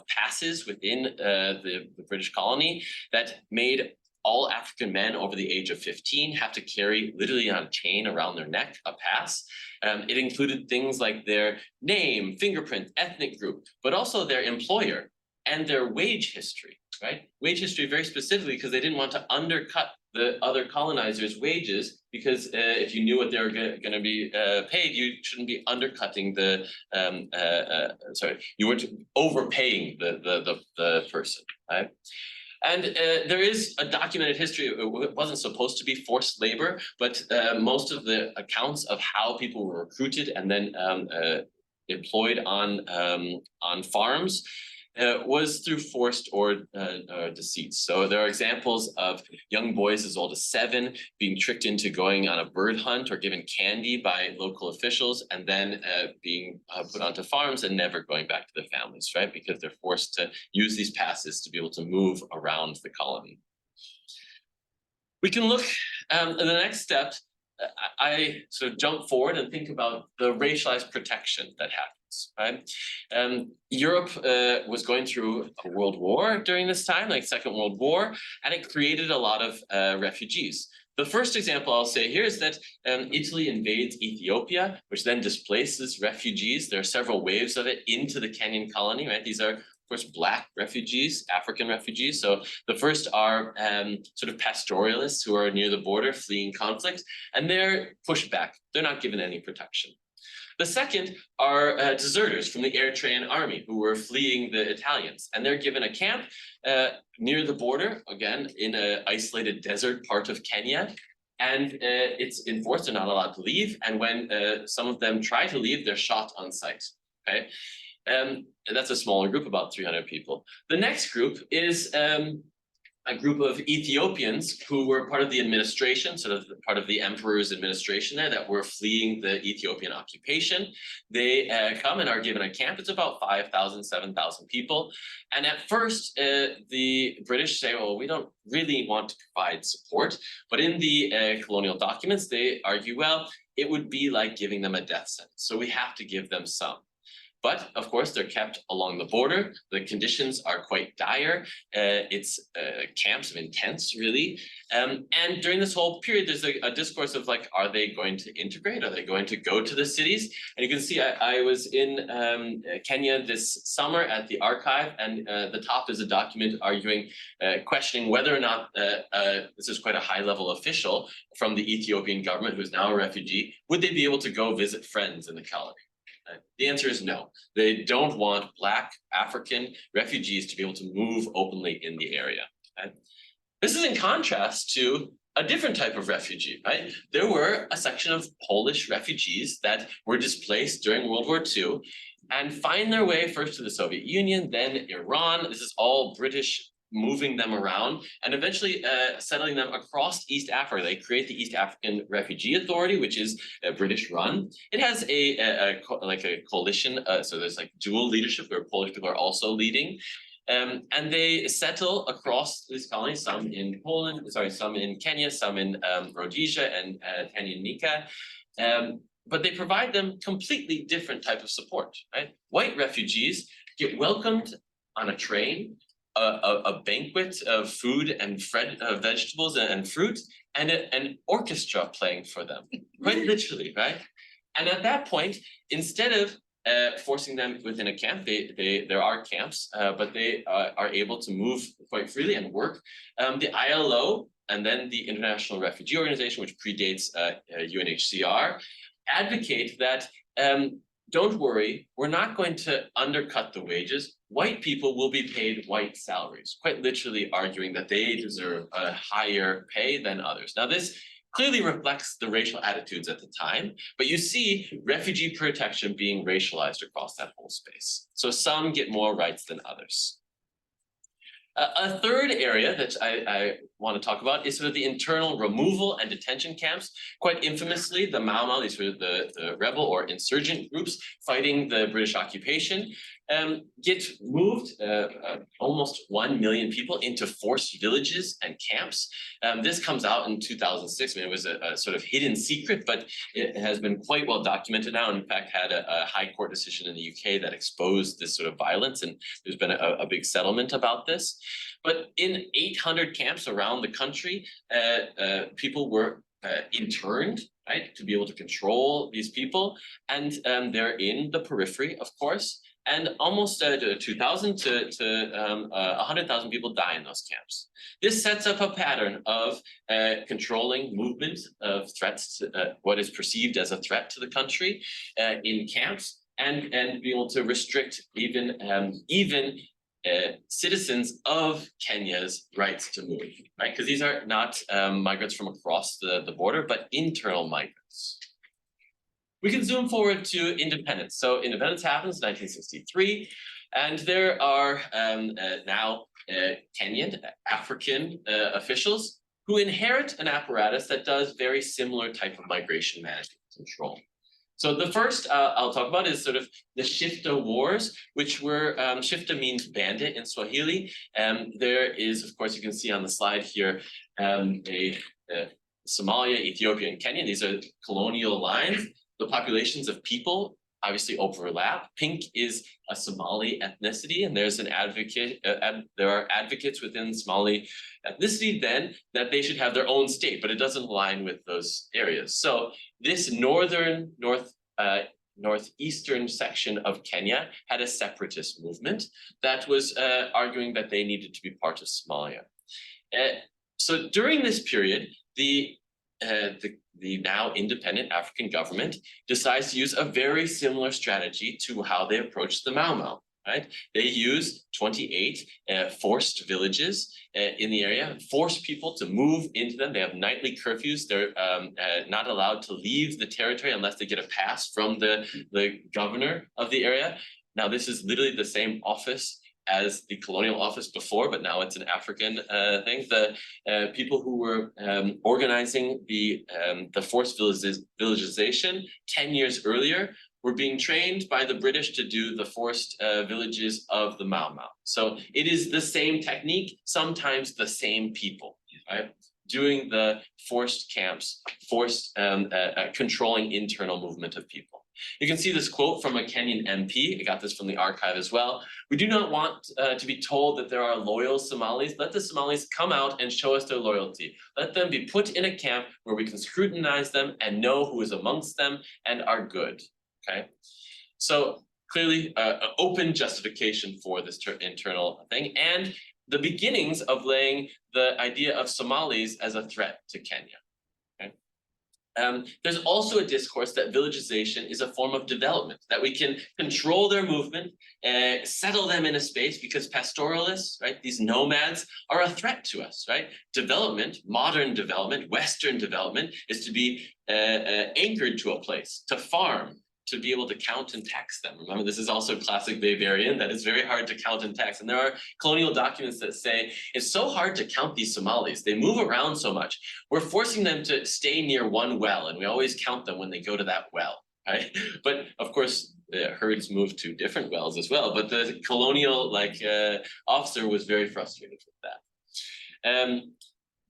passes within the British colony that made all African men over the age of 15 have to carry literally on a chain around their neck a pass. It included things like their name, fingerprint, ethnic group, but also their employer and their wage history, right? Wage history very specifically because they didn't want to undercut the other colonizers' wages, because if you knew what they were going to be paid, you shouldn't be undercutting the, you weren't overpaying the person, right? And there is a documented history. It wasn't supposed to be forced labor, but most of the accounts of how people were recruited and then employed on farms was through forced or deceit. So there are examples of young boys as old as 7 being tricked into going on a bird hunt or given candy by local officials, and then being put onto farms and never going back to their families, right? Because they're forced to use these passes to be able to move around the colony. We can look at the next step. I sort of jump forward and think about the racialized protection that happens. Right? Europe was going through a world war during this time, like Second World War, and it created a lot of refugees. The first example I'll say here is that Italy invades Ethiopia, which then displaces refugees. There are several waves of it into the Kenyan colony, right? These are, of course, Black refugees, African refugees. So the first are sort of pastoralists who are near the border fleeing conflict, and they're pushed back. They're not given any protection. The second are deserters from the Eritrean army who were fleeing the Italians, and they're given a camp near the border, again, in an isolated desert part of Kenya. And it's enforced, they're not allowed to leave. And when some of them try to leave, they're shot on sight, okay? That's a smaller group, about 300 people. The next group is a group of Ethiopians who were part of the administration, sort of part of the emperor's administration there, that were fleeing the Ethiopian occupation. They come and are given a camp. It's about 5,000, 7,000 people. And at first, the British say, well, we don't really want to provide support. But in the colonial documents, they argue, well, it would be like giving them a death sentence. So we have to give them some. But of course, they're kept along the border. The conditions are quite dire. It's camps of intense, really. And during this whole period, there's a discourse of like, are they going to integrate? Are they going to go to the cities? And you can see I was in Kenya this summer at the archive, and the top is a document arguing, questioning whether or not, this is quite a high-level official from the Ethiopian government, who's now a refugee, would they be able to go visit friends in the colony? The answer is no. They don't want Black African refugees to be able to move openly in the area. Right? This is in contrast to a different type of refugee, right? There were a section of Polish refugees that were displaced during World War II and find their way first to the Soviet Union, then Iran. This is all British moving them around and eventually settling them across East Africa. They create the East African Refugee Authority, which is British run. It has a coalition, so there's like dual leadership where Polish people are also leading. And they settle across these colonies, some in Poland, some in Kenya, some in Rhodesia and Tanganyika. But they provide them completely different type of support, right? White refugees get welcomed on a train, a banquet of food and vegetables and fruit, and an orchestra playing for them, quite literally, right? And at that point, instead of forcing them within a camp, there are camps, but they are able to move quite freely and work. The ILO and then the International Refugee Organization, which predates UNHCR, advocate that don't worry, we're not going to undercut the wages. White people will be paid white salaries, quite literally arguing that they deserve a higher pay than others. Now, this clearly reflects the racial attitudes at the time, but you see refugee protection being racialized across that whole space. So some get more rights than others. A third area that I want to talk about is sort of the internal removal and detention camps. Quite infamously, the Mau Mau, these were the rebel or insurgent groups fighting the British occupation, get moved, almost 1 million people into forced villages and camps. This comes out in 2006. I mean, it was a sort of hidden secret, but it has been quite well documented now. And in fact, had a high court decision in the UK that exposed this sort of violence. And there's been a big settlement about this. But in 800 camps around the country, people were interned, right, to be able to control these people. And they're in the periphery, of course. And almost 2,000 to 100,000 people die in those camps. This sets up a pattern of controlling movement of threats to what is perceived as a threat to the country in camps, and be able to restrict even citizens of Kenya's rights to move, right? Because these are not migrants from across the border, but internal migrants. We can zoom forward to independence. So independence happens in 1963, and there are now Kenyan, African officials who inherit an apparatus that does very similar type of migration management control. So the first I'll talk about is sort of the Schilde Wars, which were, Schilde means bandit in Swahili. There is, of course, you can see on the slide here, Somalia, Ethiopia, and Kenya. These are colonial lines. The populations of people obviously overlap. Pink is a Somali ethnicity, and there's an advocate. There are advocates within Somali ethnicity then that they should have their own state, but it doesn't align with those areas. So this northeastern section of Kenya had a separatist movement that was arguing that they needed to be part of Somalia. So during this period, the now independent African government decides to use a very similar strategy to how they approached the Mau Mau, right? They use 28 forced villages in the area, force people to move into them. They have nightly curfews. They're not allowed to leave the territory unless they get a pass from the governor of the area. Now, this is literally the same office as the colonial office before, but now it's an African thing. The people who were organizing the forced villagization 10 years earlier were being trained by the British to do the forced villages of the Mau Mau. So it is the same technique, sometimes the same people, right? Doing the forced camps, forced controlling internal movement of people. You can see this quote from a Kenyan MP. I got this from the archive as well. "We do not want to be told that there are loyal Somalis. Let the Somalis come out and show us their loyalty. Let them be put in a camp where we can scrutinize them and know who is amongst them and are good." Okay, so clearly open justification for this internal thing, and the beginnings of laying the idea of Somalis as a threat to Kenya. There's also a discourse that villagization is a form of development, that we can control their movement, settle them in a space, because pastoralists, right, these nomads are a threat to us, right? Development, modern development, Western development is to be anchored to a place, to farm, to be able to count and tax them. Remember, this is also classic Bavarian, that it's very hard to count and tax. And there are colonial documents that say, it's so hard to count these Somalis. They move around so much. We're forcing them to stay near one well, and we always count them when they go to that well, right? But of course, the herds moved to different wells as well. But the colonial officer was very frustrated with that.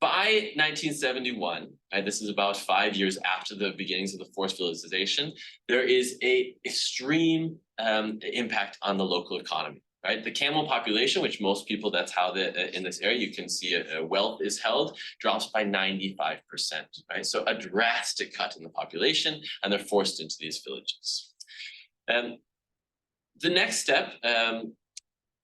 By 1971, this is about 5 years after the beginnings of the forced villagization, there is a extreme impact on the local economy, right? The camel population, which most people, that's how in this area, you can see wealth is held, drops by 95%, right? So a drastic cut in the population, and they're forced into these villages. The next step,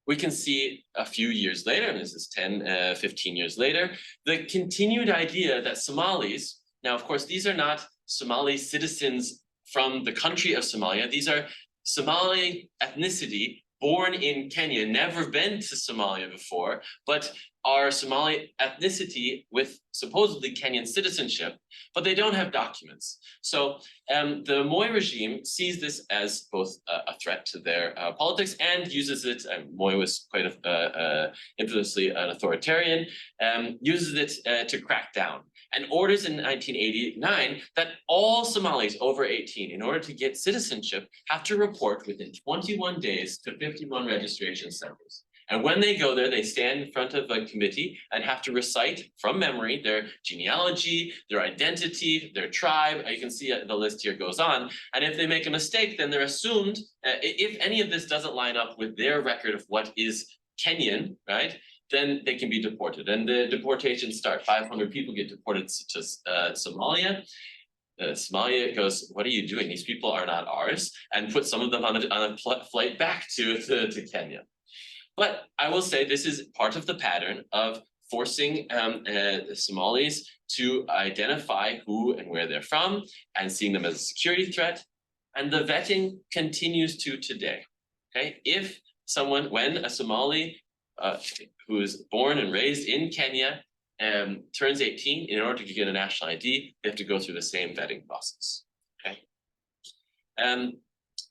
we can see a few years later, and this is 10, 15 years later, the continued idea that Somalis, now of course, these are not Somali citizens from the country of Somalia, these are Somali ethnicity born in Kenya, never been to Somalia before, but are Somali ethnicity with supposedly Kenyan citizenship, but they don't have documents. So the Moi regime sees this as both a threat to their politics and uses it, Moi was quite infamously an authoritarian, uses it to crack down, and orders in 1989 that all Somalis over 18, in order to get citizenship, have to report within 21 days to 51 registration centers. And when they go there, they stand in front of a committee and have to recite from memory their genealogy, their identity, their tribe. You can see the list here goes on. And if they make a mistake, then they're assumed, if any of this doesn't line up with their record of what is Kenyan, right, then they can be deported. And the deportations start. 500 people get deported to Somalia. Somalia goes, what are you doing? These people are not ours, and put some of them on a flight back to Kenya. But I will say this is part of the pattern of forcing the Somalis to identify who and where they're from and seeing them as a security threat. And the vetting continues to today. Okay, when a Somali who is born and raised in Kenya turns 18, in order to get a national ID, they have to go through the same vetting process. Okay.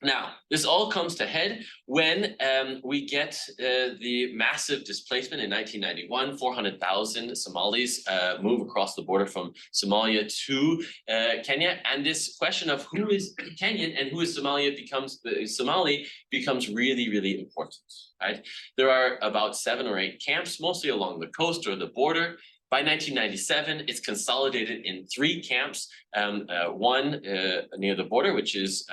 Now, this all comes to head when we get the massive displacement in 1991. 400,000 Somalis move across the border from Somalia to Kenya, and this question of who is Kenyan and who is Somali becomes really, really important. Right? There are about 7 or 8 camps, mostly along the coast or the border. By 1997, it's consolidated in 3 camps. One near the border, which is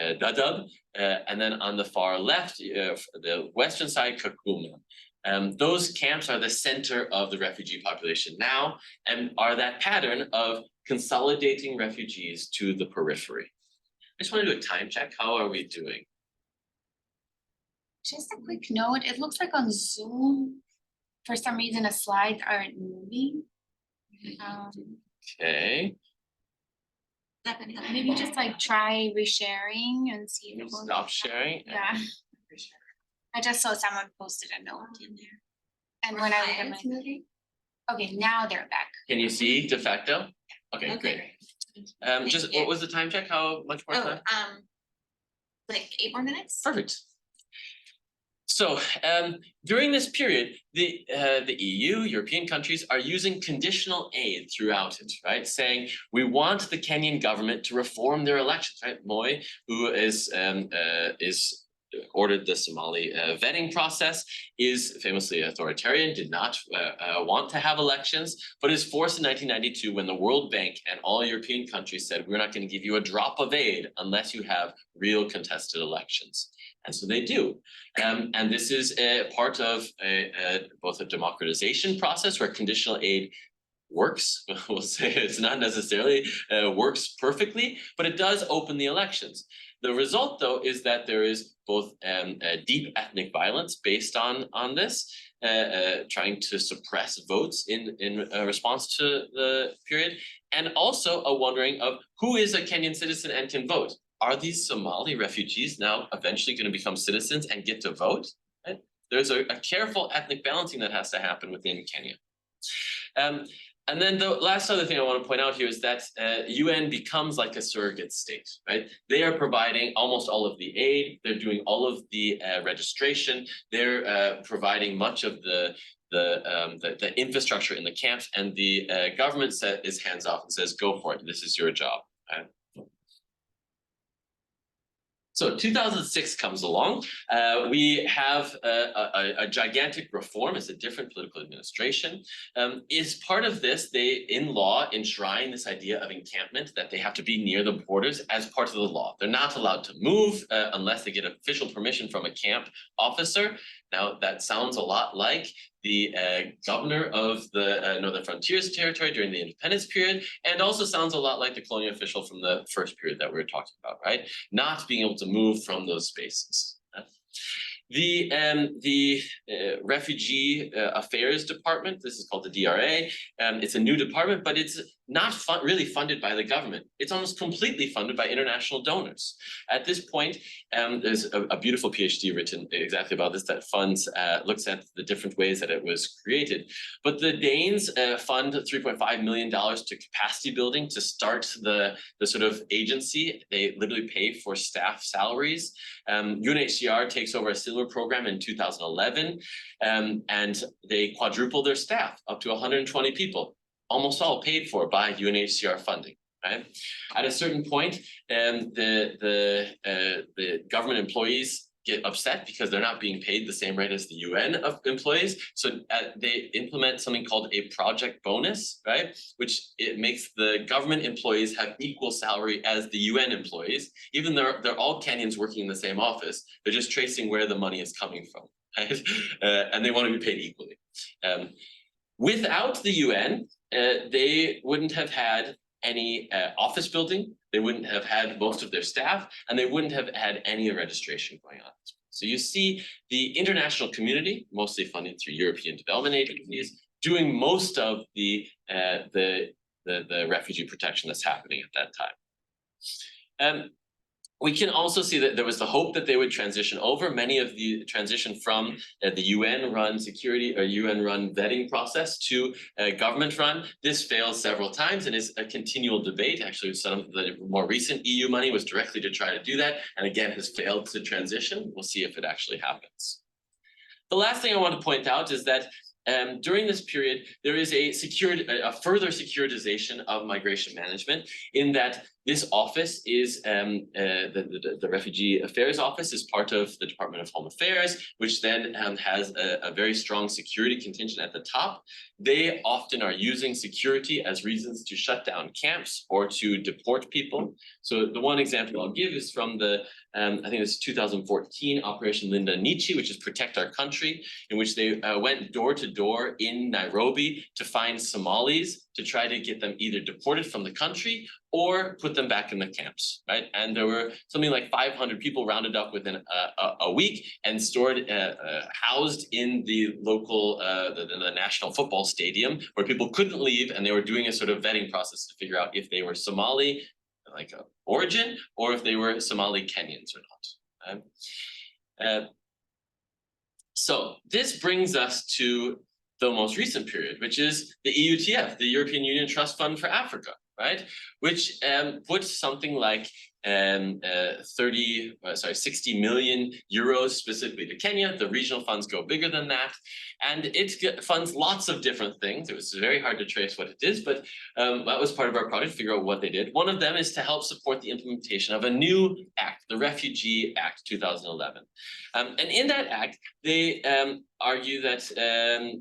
Dadaab, and then on the far left, the western side, Kakuma. Those camps are the center of the refugee population now, and are that pattern of consolidating refugees to the periphery. I just want to do a time check. How are we doing? Just a quick note, it looks like on Zoom, for some reason, the slides aren't moving. Okay. Maybe just like try resharing and see if it will. Stop sharing. Yeah. I just saw someone posted a note in there. And when I look at my, okay, now they're back. Can you see de facto? Okay, great. Just what was the time check? How much more time? Like 8 more minutes. Perfect. So during this period, the EU, European countries, are using conditional aid throughout it, right? Saying we want the Kenyan government to reform their elections, right? Moi, who is ordered the Somali vetting process, is famously authoritarian, did not want to have elections, but is forced in 1992 when the World Bank and all European countries said, we're not going to give you a drop of aid unless you have real contested elections. And so they do. And this is a part of both a democratization process where conditional aid works. We'll say it's not necessarily works perfectly, but it does open the elections. The result, though, is that there is both deep ethnic violence based on this, trying to suppress votes in response to the period, and also a wondering of who is a Kenyan citizen and can vote. Are these Somali refugees now eventually going to become citizens and get to vote? Right? There's a careful ethnic balancing that has to happen within Kenya. And then the last other thing I want to point out here is that UN becomes like a surrogate state, right? They are providing almost all of the aid. They're doing all of the registration. They're providing much of the infrastructure in the camps, and the government is hands off and says, "Go for it. This is your job." Right? So 2006 comes along. We have a gigantic reform. It's a different political administration. Is part of this, they, in law, enshrine this idea of encampment, that they have to be near the borders as part of the law. They're not allowed to move unless they get official permission from a camp officer. Now, that sounds a lot like the governor of the Northern Frontiers Territory during the independence period, and also sounds a lot like the colonial official from the first period that we were talking about, right? Not being able to move from those spaces. The Refugee Affairs Department, this is called the DRA, it's a new department, but it's not really funded by the government. It's almost completely funded by international donors. At this point, there's a beautiful PhD written exactly about this that looks at the different ways that it was created. But the Danes fund $3.5 million to capacity building to start the sort of agency. They literally pay for staff salaries. UNHCR takes over a similar program in 2011, and they quadruple their staff up to 120 people, almost all paid for by UNHCR funding. Right? At a certain point, the government employees get upset because they're not being paid the same rate as the UN employees. So they implement something called a project bonus, right? Which it makes the government employees have equal salary as the UN employees, even though they're all Kenyans working in the same office. They're just tracing where the money is coming from, right? And they want to be paid equally. Without the UN, they wouldn't have had any office building, they wouldn't have had most of their staff, and they wouldn't have had any registration going on. So you see the international community, mostly funded through European development agencies, doing most of the refugee protection that's happening at that time. We can also see that there was the hope that they would transition over. Many of the transition from the UN-run security or UN-run vetting process to government-run. This fails several times and is a continual debate. Actually, some of the more recent EU money was directly to try to do that, and again has failed to transition. We'll see if it actually happens. The last thing I want to point out is that during this period, there is a further securitization of migration management, in that this office is the Refugee Affairs Office is part of the Department of Home Affairs, which then has a very strong security contingent at the top. They often are using security as reasons to shut down camps or to deport people. So the one example I'll give is from the I think it was 2014 Operation Linda Nietzsche, which is Protect Our Country, in which they went door to door in Nairobi to find Somalis to try to get them either deported from the country or put them back in the camps, right? And there were something like 500 people rounded up within a week and stored, housed in the local, the national football stadium, where people couldn't leave, and they were doing a sort of vetting process to figure out if they were Somali, like origin, or if they were Somali Kenyans or not. So this brings us to the most recent period, which is the EUTF, the European Union Trust Fund for Africa, right? Which puts something like 60 million euros specifically to Kenya. The regional funds go bigger than that. And it funds lots of different things. It was very hard to trace what it is, but that was part of our project, figure out what they did. One of them is to help support the implementation of a new act, the Refugee Act 2011. And in that act, they argue that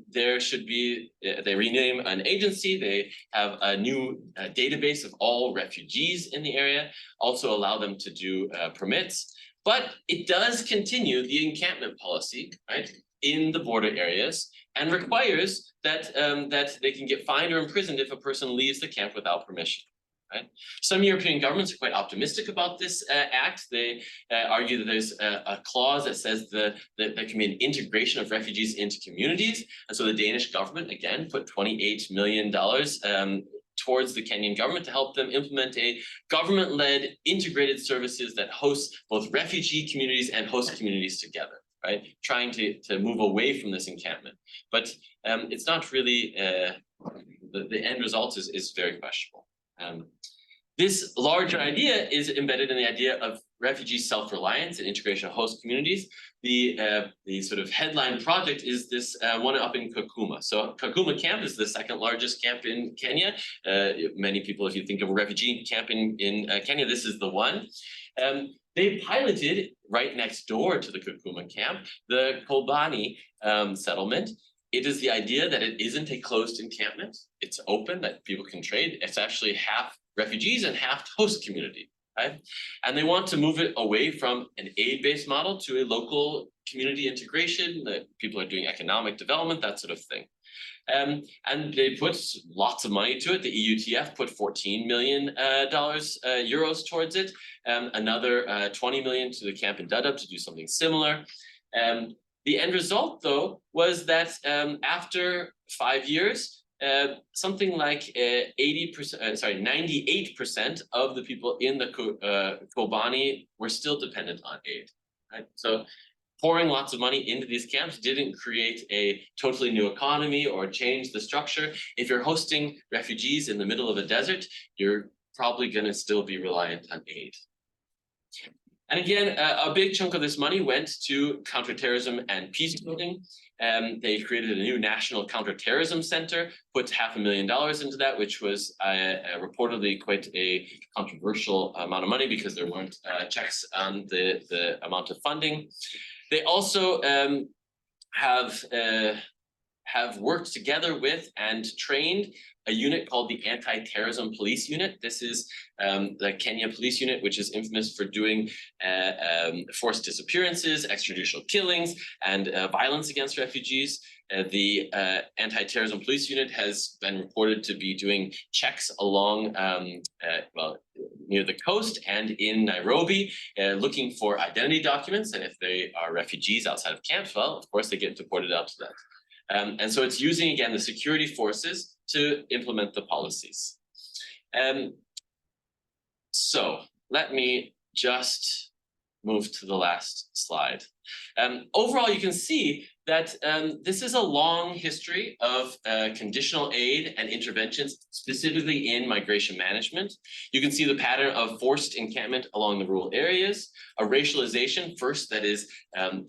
there should be, they rename an agency, they have a new database of all refugees in the area, also allow them to do permits, but it does continue the encampment policy, right, in the border areas, and requires that, that they can get fined or imprisoned if a person leaves the camp without permission. Right? Some European governments are quite optimistic about this act. They argue that there's a clause that says that there can be an integration of refugees into communities. And so the Danish government, again, put $28 million towards the Kenyan government to help them implement a government-led integrated services that hosts both refugee communities and host communities together, right? Trying to move away from this encampment. But it's not really the end result is very questionable. This larger idea is embedded in the idea of refugee self-reliance and integration of host communities. The sort of headline project is this one up in Kakuma. So Kakuma camp is the second largest camp in Kenya. Many people, if you think of a refugee camp in Kenya, this is the one. They piloted right next door to the Kakuma camp, the Kobani settlement. It is the idea that it isn't a closed encampment. It's open, that people can trade. It's actually half refugees and half host community, right? And they want to move it away from an aid-based model to a local community integration, that people are doing economic development, that sort of thing. And they put lots of money to it. The EUTF put 14 million euros towards it, another 20 million to the camp in Dadaab to do something similar. The end result, though, was that after 5 years, something like 98% of the people in the Kobani were still dependent on aid. Right? So pouring lots of money into these camps didn't create a totally new economy or change the structure. If you're hosting refugees in the middle of a desert, you're probably going to still be reliant on aid. And again, a big chunk of this money went to counterterrorism and peace building. They created a new national counterterrorism center, put $500,000 into that, which was reportedly quite a controversial amount of money because there weren't checks on the amount of funding. They also have worked together with and trained a unit called the Anti-Terrorism Police Unit. This is the Kenya Police Unit, which is infamous for doing forced disappearances, extrajudicial killings, and violence against refugees. The Anti-Terrorism Police Unit has been reported to be doing checks along, near the coast and in Nairobi, looking for identity documents. And if they are refugees outside of camps, well, of course, they get deported out to that. And so it's using, again, the security forces to implement the policies. So let me just move to the last slide. Overall, you can see that this is a long history of conditional aid and interventions, specifically in migration management. You can see the pattern of forced encampment along the rural areas, a racialization first that is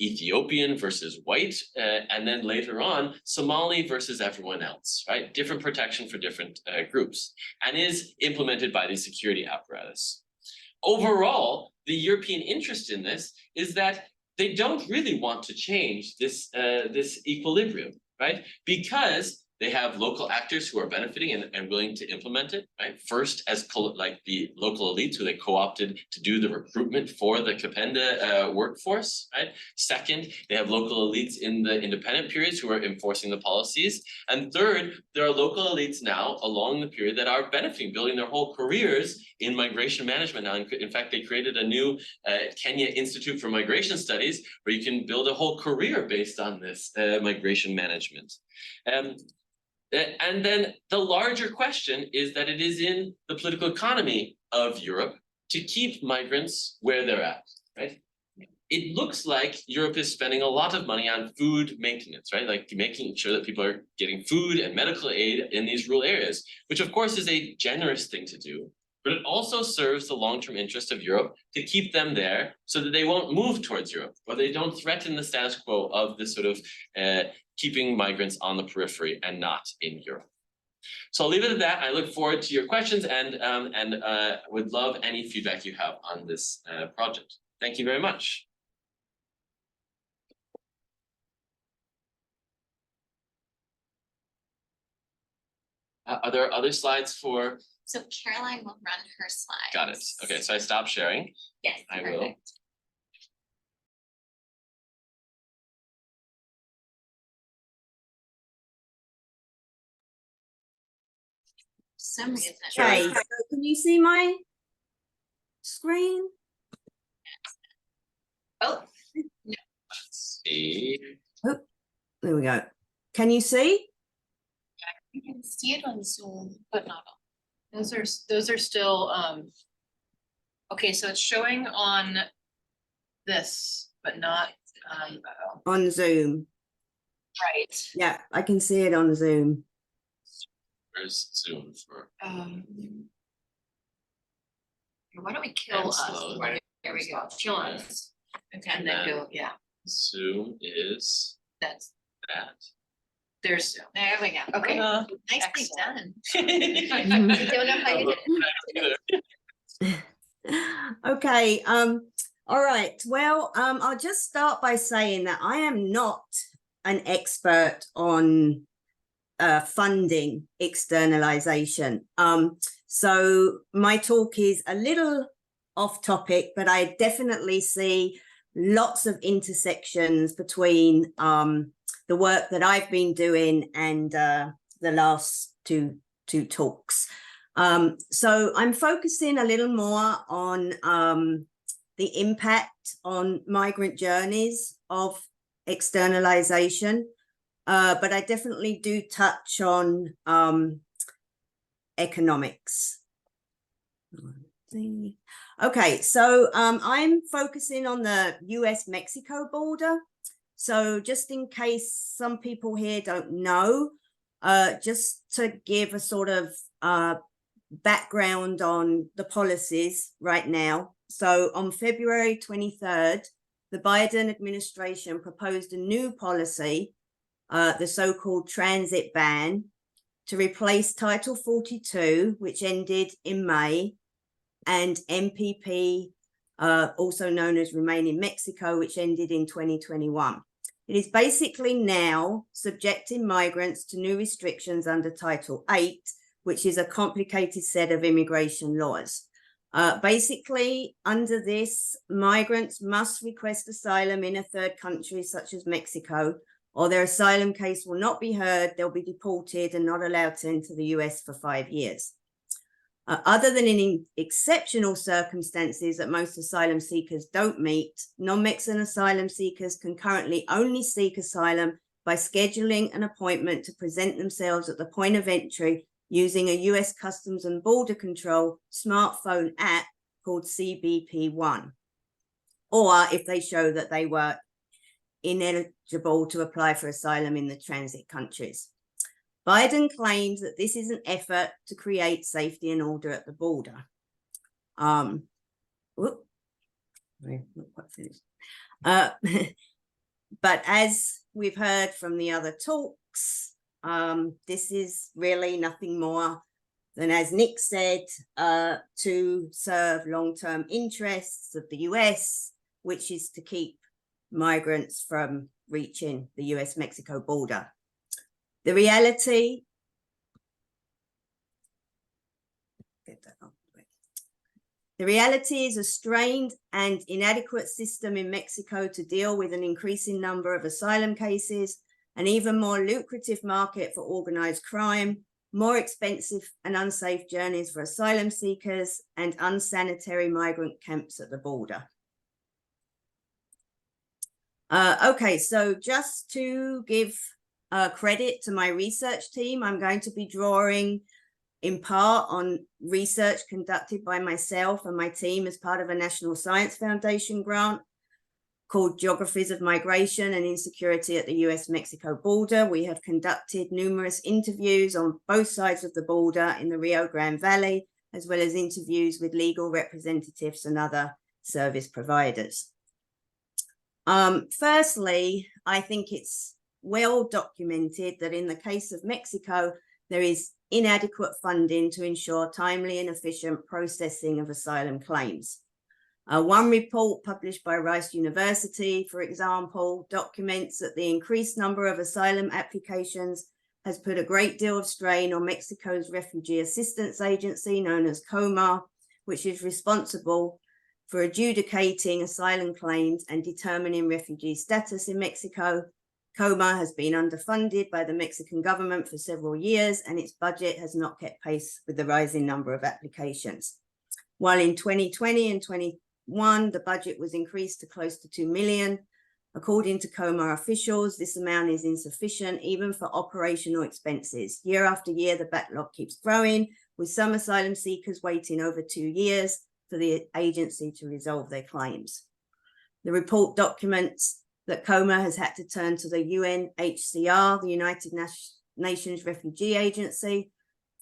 Ethiopian versus white, and then later on, Somali versus everyone else, right? Different protection for different groups, and is implemented by the security apparatus. Overall, the European interest in this is that they don't really want to change this equilibrium, right? Because they have local actors who are benefiting and willing to implement it, right? First, as like the local elites who they co-opted to do the recruitment for the Kapenda workforce, right? Second, they have local elites in the independent periods who are enforcing the policies. And third, there are local elites now along the period that are benefiting, building their whole careers in migration management. Now, in fact, they created a new Kenya Institute for Migration Studies where you can build a whole career based on this migration management. And then the larger question is that it is in the political economy of Europe to keep migrants where they're at, right? It looks like Europe is spending a lot of money on food maintenance, right? Like making sure that people are getting food and medical aid in these rural areas, which of course is a generous thing to do, but it also serves the long-term interest of Europe to keep them there so that they won't move towards Europe, or they don't threaten the status quo of this sort of keeping migrants on the periphery and not in Europe. So I'll leave it at that. I look forward to your questions and would love any feedback you have on this project. Thank you very much. Are there other slides for? So Caroline will run her slides. Got it. Okay, so I stop sharing. Yes, I perfect. will. For some reason. Okay, so can you see my screen? Oh, Let's see. Oh, there we go. Can you see? You can see it on Zoom, but not on. Those are still, okay, so it's showing on this, but not, On Zoom. right. Yeah, I can see it on Zoom. Where's Zoom for? Why don't we kill And us? slow. There we go, kill us. Okay, And then go, yeah, Zoom is that's, that. there's, there we go. Okay. Nicely done. Excellent. I don't know how you did it. Okay, all right. Well, I'll just start by saying that I am not an expert on funding externalization. So my talk is a little off topic, but I definitely see lots of intersections between the work that I've been doing and the last two talks. So I'm focusing a little more on the impact on migrant journeys of externalization, but I definitely do touch on economics. Okay, so I'm focusing on the US-Mexico border. So just in case some people here don't know, just to give a sort of background on the policies right now. So on February 23rd, the Biden administration proposed a new policy, the so-called transit ban, to replace Title 42, which ended in May, and MPP, also known as Remain in Mexico, which ended in 2021. It is basically now subjecting migrants to new restrictions under Title 8, which is a complicated set of immigration laws. Basically, under this, migrants must request asylum in a third country, such as Mexico, or their asylum case will not be heard, they'll be deported and not allowed to enter the US for 5 years. Other than in exceptional circumstances that most asylum seekers don't meet, non-Mexican asylum seekers can currently only seek asylum by scheduling an appointment to present themselves at the point of entry using a US Customs and Border Control smartphone app called CBP1, or if they show that they were ineligible to apply for asylum in the transit countries. Biden claims that this is an effort to create safety and order at the border. Not quite finished. But as we've heard from the other talks, this is really nothing more than, as Nick said, to serve long-term interests of the US, which is to keep migrants from reaching the US-Mexico border. The reality, is a strained and inadequate system in Mexico to deal with an increasing number of asylum cases, an even more lucrative market for organized crime, more expensive and unsafe journeys for asylum seekers, and unsanitary migrant camps at the border. Okay, so just to give credit to my research team, I'm going to be drawing in part on research conducted by myself and my team as part of a National Science Foundation grant called Geographies of Migration and Insecurity at the US-Mexico Border. We have conducted numerous interviews on both sides of the border in the Rio Grande Valley, as well as interviews with legal representatives and other service providers. Firstly, I think it's well documented that in the case of Mexico, there is inadequate funding to ensure timely and efficient processing of asylum claims. One report published by Rice University, for example, documents that the increased number of asylum applications has put a great deal of strain on Mexico's Refugee Assistance Agency, known as COMA, which is responsible for adjudicating asylum claims and determining refugee status in Mexico. COMA has been underfunded by the Mexican government for several years, and its budget has not kept pace with the rising number of applications. While in 2020 and 21, the budget was increased to close to 2 million. According to COMA officials, this amount is insufficient even for operational expenses. Year after year, the backlog keeps growing, with some asylum seekers waiting over 2 years for the agency to resolve their claims. The report documents that COMA has had to turn to the UNHCR, the United Nations Refugee Agency,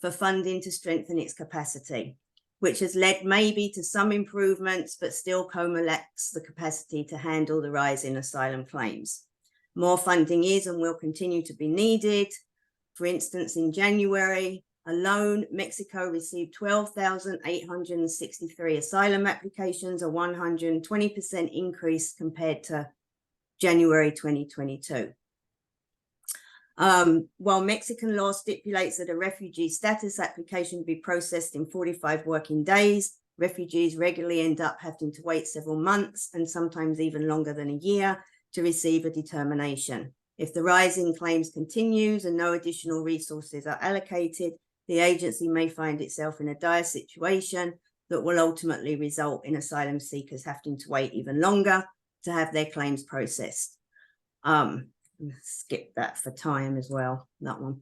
for funding to strengthen its capacity, which has led maybe to some improvements, but still COMA lacks the capacity to handle the rise in asylum claims. More funding is and will continue to be needed. For instance, in January alone, Mexico received 12,863 asylum applications, a 120% increase compared to January 2022. While Mexican law stipulates that a refugee status application be processed in 45 working days, refugees regularly end up having to wait several months and sometimes even longer than a year to receive a determination. If the rise in claims continues and no additional resources are allocated, the agency may find itself in a dire situation that will ultimately result in asylum seekers having to wait even longer to have their claims processed. Skip that for time as well, that one.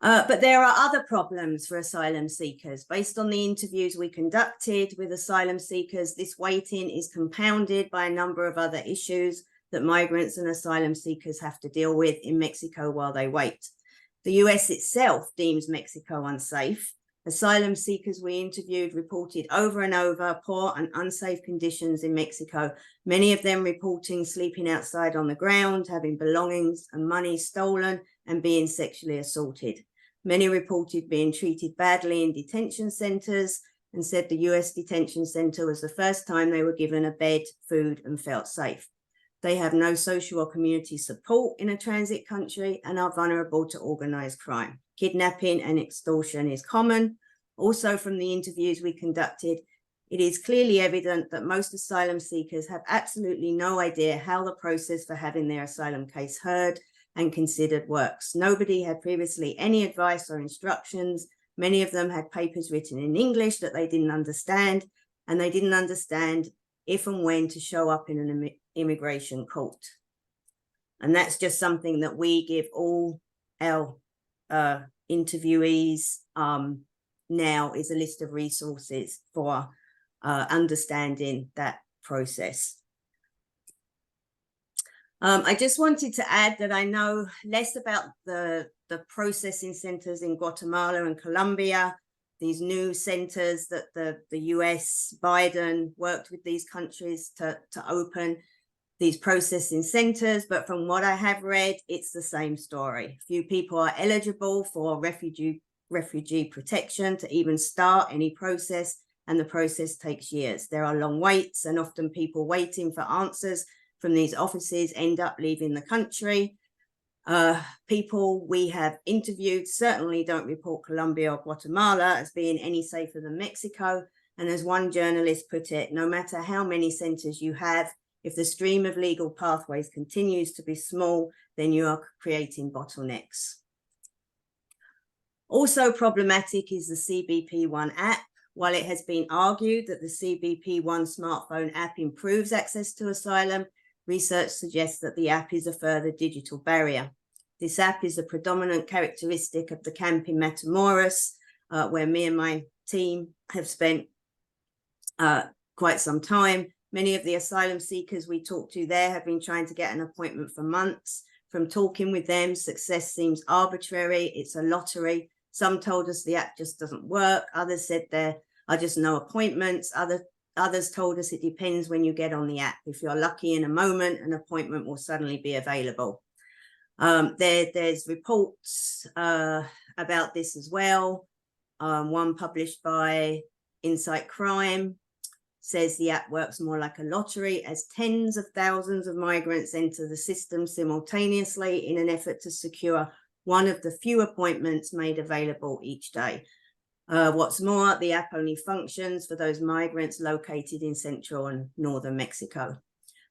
But there are other problems for asylum seekers. Based on the interviews we conducted with asylum seekers, this waiting is compounded by a number of other issues that migrants and asylum seekers have to deal with in Mexico while they wait. The US itself deems Mexico unsafe. Asylum seekers we interviewed reported over and over poor and unsafe conditions in Mexico, many of them reporting sleeping outside on the ground, having belongings and money stolen, and being sexually assaulted. Many reported being treated badly in detention centers and said the US detention center was the first time they were given a bed, food, and felt safe. They have no social or community support in a transit country and are vulnerable to organized crime. Kidnapping and extortion is common. Also, from the interviews we conducted, it is clearly evident that most asylum seekers have absolutely no idea how the process for having their asylum case heard and considered works. Nobody had previously any advice or instructions. Many of them had papers written in English that they didn't understand, and they didn't understand if and when to show up in an immigration court. And that's just something that we give all our interviewees now, is a list of resources for understanding that process. I just wanted to add that I know less about the processing centers in Guatemala and Colombia, these new centers that the US, Biden worked with these countries to open these processing centers. But from what I have read, it's the same story. Few people are eligible for refugee protection to even start any process, and the process takes years. There are long waits, and often people waiting for answers from these offices end up leaving the country. People we have interviewed certainly don't report Colombia or Guatemala as being any safer than Mexico. And as one journalist put it, no matter how many centers you have, if the stream of legal pathways continues to be small, then you are creating bottlenecks. Also problematic is the CBP1 app. While it has been argued that the CBP1 smartphone app improves access to asylum, research suggests that the app is a further digital barrier. This app is a predominant characteristic of the camp in Matamoros, where me and my team have spent quite some time. Many of the asylum seekers we talked to there have been trying to get an appointment for months. From talking with them, success seems arbitrary. It's a lottery. Some told us the app just doesn't work. Others said there are just no appointments. Others told us it depends when you get on the app. If you're lucky in a moment, an appointment will suddenly be available. There's reports about this as well. One published by Insight Crime says the app works more like a lottery as tens of thousands of migrants enter the system simultaneously in an effort to secure one of the few appointments made available each day. What's more, the app only functions for those migrants located in central and northern Mexico.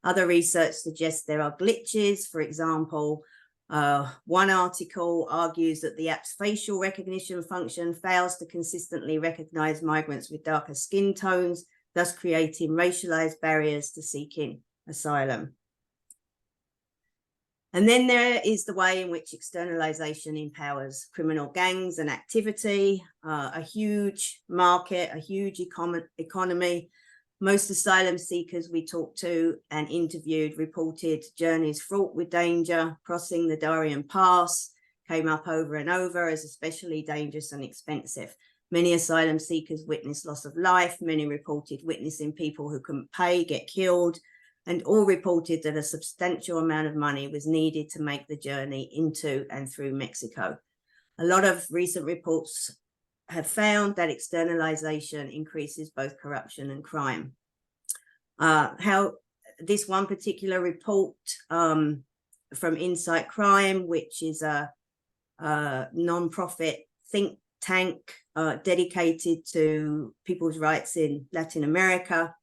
Other research suggests there are glitches. For example, one article argues that the app's facial recognition function fails to consistently recognize migrants with darker skin tones, thus creating racialized barriers to seeking asylum. And then there is the way in which externalization empowers criminal gangs and activity, a huge market, a huge economy. Most asylum seekers we talked to and interviewed reported journeys fraught with danger, crossing the Darien Pass, came up over and over as especially dangerous and expensive. Many asylum seekers witnessed loss of life. Many reported witnessing people who couldn't pay get killed, and all reported that a substantial amount of money was needed to make the journey into and through Mexico. A lot of recent reports have found that externalization increases both corruption and crime. How this one particular report from Insight Crime, which is a non-profit think tank dedicated to people's rights in Latin America.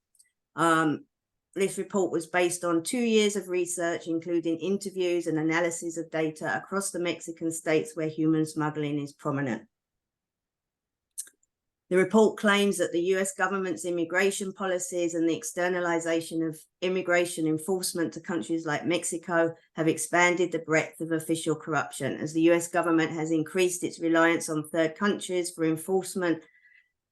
This report was based on 2 years of research, including interviews and analysis of data across the Mexican states where human smuggling is prominent. The report claims that the US government's immigration policies and the externalization of immigration enforcement to countries like Mexico have expanded the breadth of official corruption. As the US government has increased its reliance on third countries for enforcement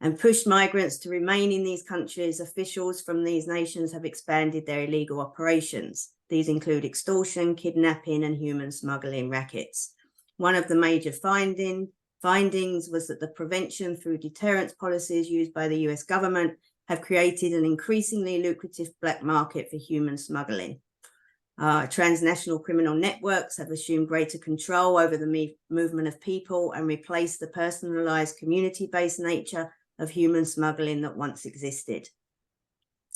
and pushed migrants to remain in these countries, officials from these nations have expanded their illegal operations. These include extortion, kidnapping, and human smuggling rackets. One of the major findings was that the prevention through deterrence policies used by the US government have created an increasingly lucrative black market for human smuggling. Transnational criminal networks have assumed greater control over the movement of people and replaced the personalized community-based nature of human smuggling that once existed.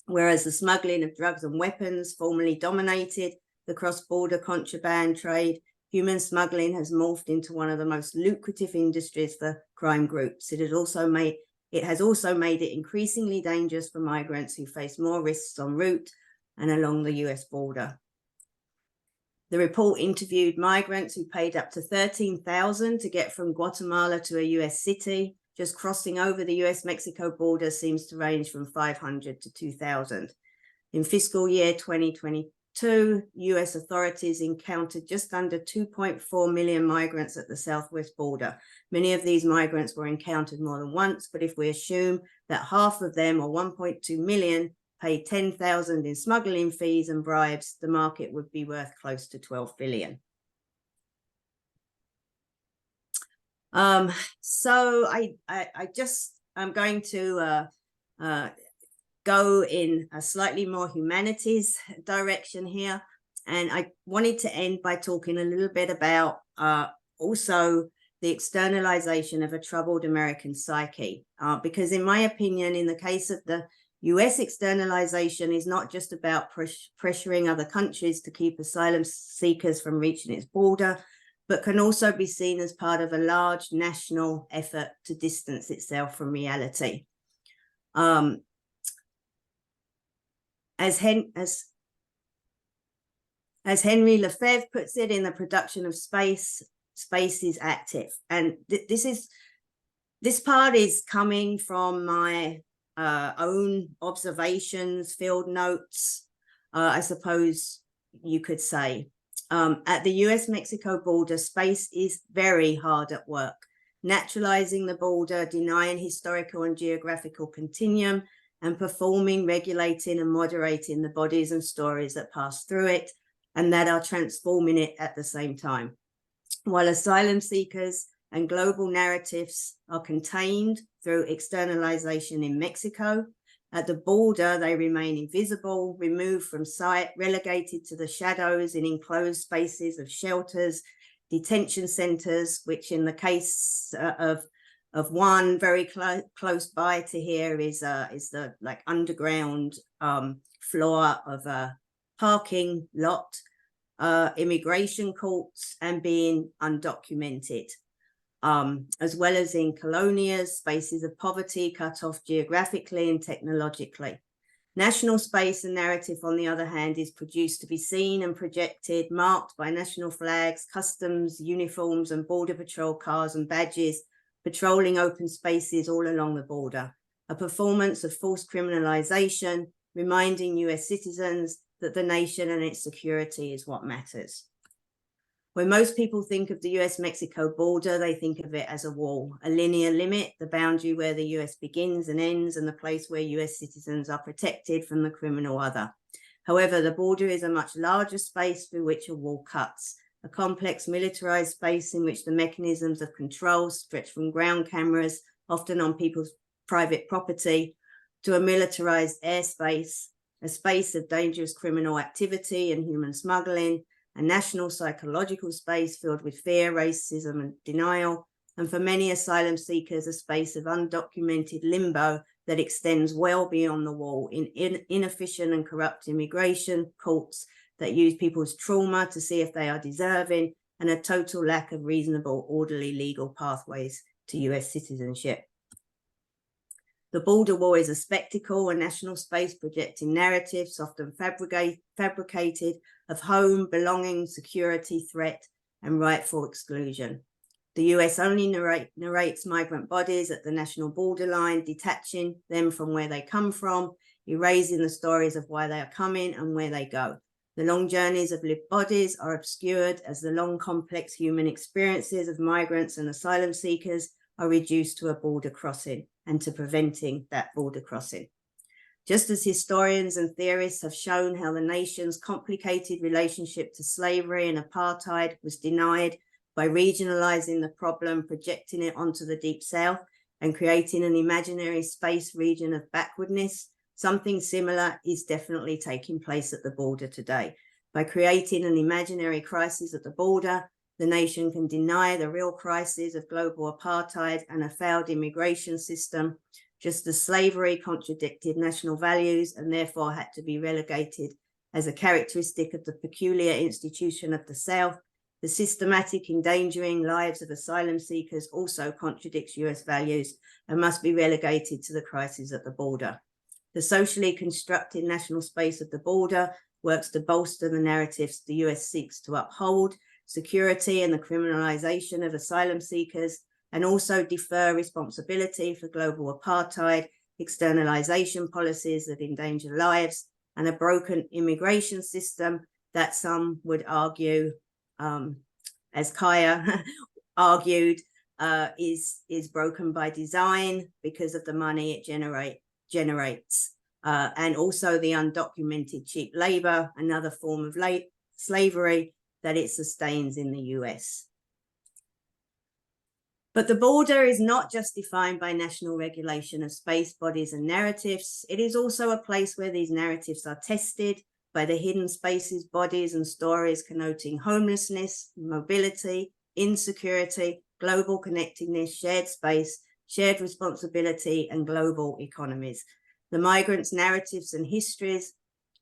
Whereas the smuggling of drugs and weapons formerly dominated the cross-border contraband trade, human smuggling has morphed into one of the most lucrative industries for crime groups. It has also made it increasingly dangerous for migrants who face more risks en route and along the US border. The report interviewed migrants who paid up to $13,000 to get from Guatemala to a US city. Just crossing over the US-Mexico border seems to range from $500 to $2,000. In fiscal year 2022, US authorities encountered just under 2.4 million migrants at the southwest border. Many of these migrants were encountered more than once, but if we assume that half of them, or 1.2 million, paid $10,000 in smuggling fees and bribes, the market would be worth close to $12 billion. So I'm going to go in a slightly more humanities direction here. And I wanted to end by talking a little bit about also the externalization of a troubled American psyche. Because in my opinion, in the case of the US, externalization is not just about pressuring other countries to keep asylum seekers from reaching its border, but can also be seen as part of a large national effort to distance itself from reality. As Henry Lefebvre puts it in The Production of Space, space is active. And this part is coming from my own observations, field notes, I suppose you could say. At the US-Mexico border, space is very hard at work, naturalizing the border, denying historical and geographical continuum, and performing, regulating, and moderating the bodies and stories that pass through it and that are transforming it at the same time. While asylum seekers and global narratives are contained through externalization in Mexico, at the border, they remain invisible, removed from sight, relegated to the shadows in enclosed spaces of shelters, detention centers, which in the case of one very close by to here is the like underground floor of a parking lot, immigration courts, and being undocumented. As well as in colonias, spaces of poverty cut off geographically and technologically. National space and narrative, on the other hand, is produced to be seen and projected, marked by national flags, customs, uniforms, and border patrol cars and badges, patrolling open spaces all along the border. A performance of forced criminalization, reminding US citizens that the nation and its security is what matters. When most people think of the US-Mexico border, they think of it as a wall, a linear limit, the boundary where the US begins and ends, and the place where US citizens are protected from the criminal other. However, the border is a much larger space through which a wall cuts, a complex militarized space in which the mechanisms of control stretch from ground cameras, often on people's private property, to a militarized airspace, a space of dangerous criminal activity and human smuggling, a national psychological space filled with fear, racism, and denial, and for many asylum seekers, a space of undocumented limbo that extends well beyond the wall in inefficient and corrupt immigration courts that use people's trauma to see if they are deserving, and a total lack of reasonable, orderly legal pathways to US citizenship. The border wall is a spectacle, a national space projecting narratives, often fabricated, of home, belonging, security, threat, and rightful exclusion. The US only narrates migrant bodies at the national borderline, detaching them from where they come from, erasing the stories of why they are coming and where they go. The long journeys of lived bodies are obscured as the long, complex human experiences of migrants and asylum seekers are reduced to a border crossing and to preventing that border crossing. Just as historians and theorists have shown how the nation's complicated relationship to slavery and apartheid was denied by regionalizing the problem, projecting it onto the Deep South, and creating an imaginary space region of backwardness, something similar is definitely taking place at the border today. By creating an imaginary crisis at the border, the nation can deny the real crisis of global apartheid and a failed immigration system, just as slavery contradicted national values and therefore had to be relegated as a characteristic of the peculiar institution of the South. The systematic endangering lives of asylum seekers also contradicts US values and must be relegated to the crisis at the border. The socially constructed national space of the border works to bolster the narratives the US seeks to uphold, security and the criminalization of asylum seekers, and also defer responsibility for global apartheid, externalization policies that endanger lives, and a broken immigration system that some would argue, as Kaija argued, is broken by design because of the money it generates, and also the undocumented cheap labor, another form of slavery that it sustains in the US. But the border is not just defined by national regulation of space, bodies, and narratives. It is also a place where these narratives are tested by the hidden spaces, bodies, and stories connoting homelessness, mobility, insecurity, global connectedness, shared space, shared responsibility, and global economies. The migrants' narratives and histories,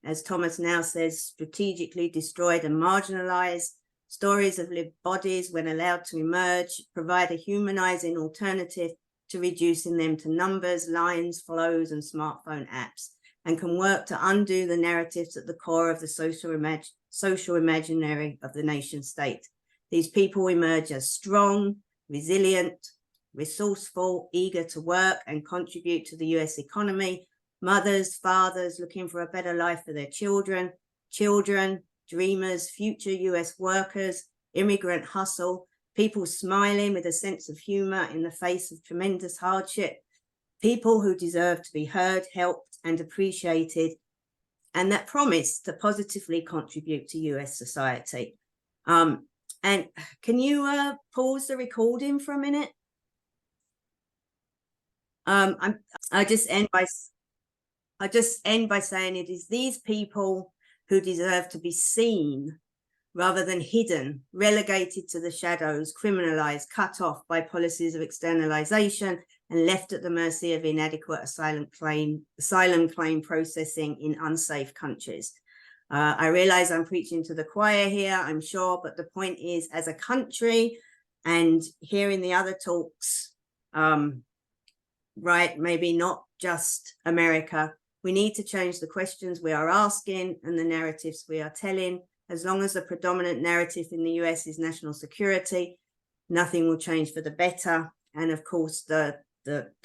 as Thomas now says, strategically destroyed and marginalized. Stories of lived bodies, when allowed to emerge, provide a humanizing alternative to reducing them to numbers, lines, flows, and smartphone apps, and can work to undo the narratives at the core of the social imaginary of the nation state. These people emerge as strong, resilient, resourceful, eager to work and contribute to the US economy, mothers, fathers looking for a better life for their children, dreamers, future US workers, immigrant hustle, people smiling with a sense of humor in the face of tremendous hardship, people who deserve to be heard, helped, and appreciated, and that promise to positively contribute to US society. And can you pause the recording for a minute? I just end by saying it is these people who deserve to be seen rather than hidden, relegated to the shadows, criminalized, cut off by policies of externalization, and left at the mercy of inadequate asylum claim processing in unsafe countries. I realize I'm preaching to the choir here, I'm sure, but the point is, as a country, and hearing the other talks, right, maybe not just America, we need to change the questions we are asking and the narratives we are telling. As long as the predominant narrative in the US is national security, nothing will change for the better. And of course, the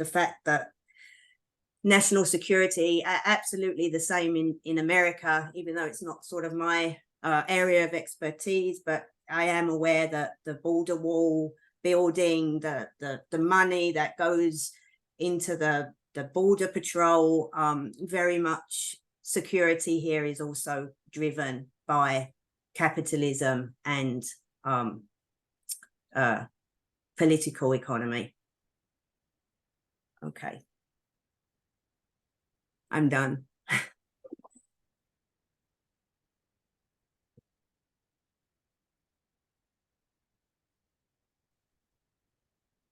fact that national security are absolutely the same in America, even though it's not sort of my area of expertise, but I am aware that the border wall building, the money that goes into the border patrol, very much security here is also driven by capitalism and political economy. Okay. I'm done.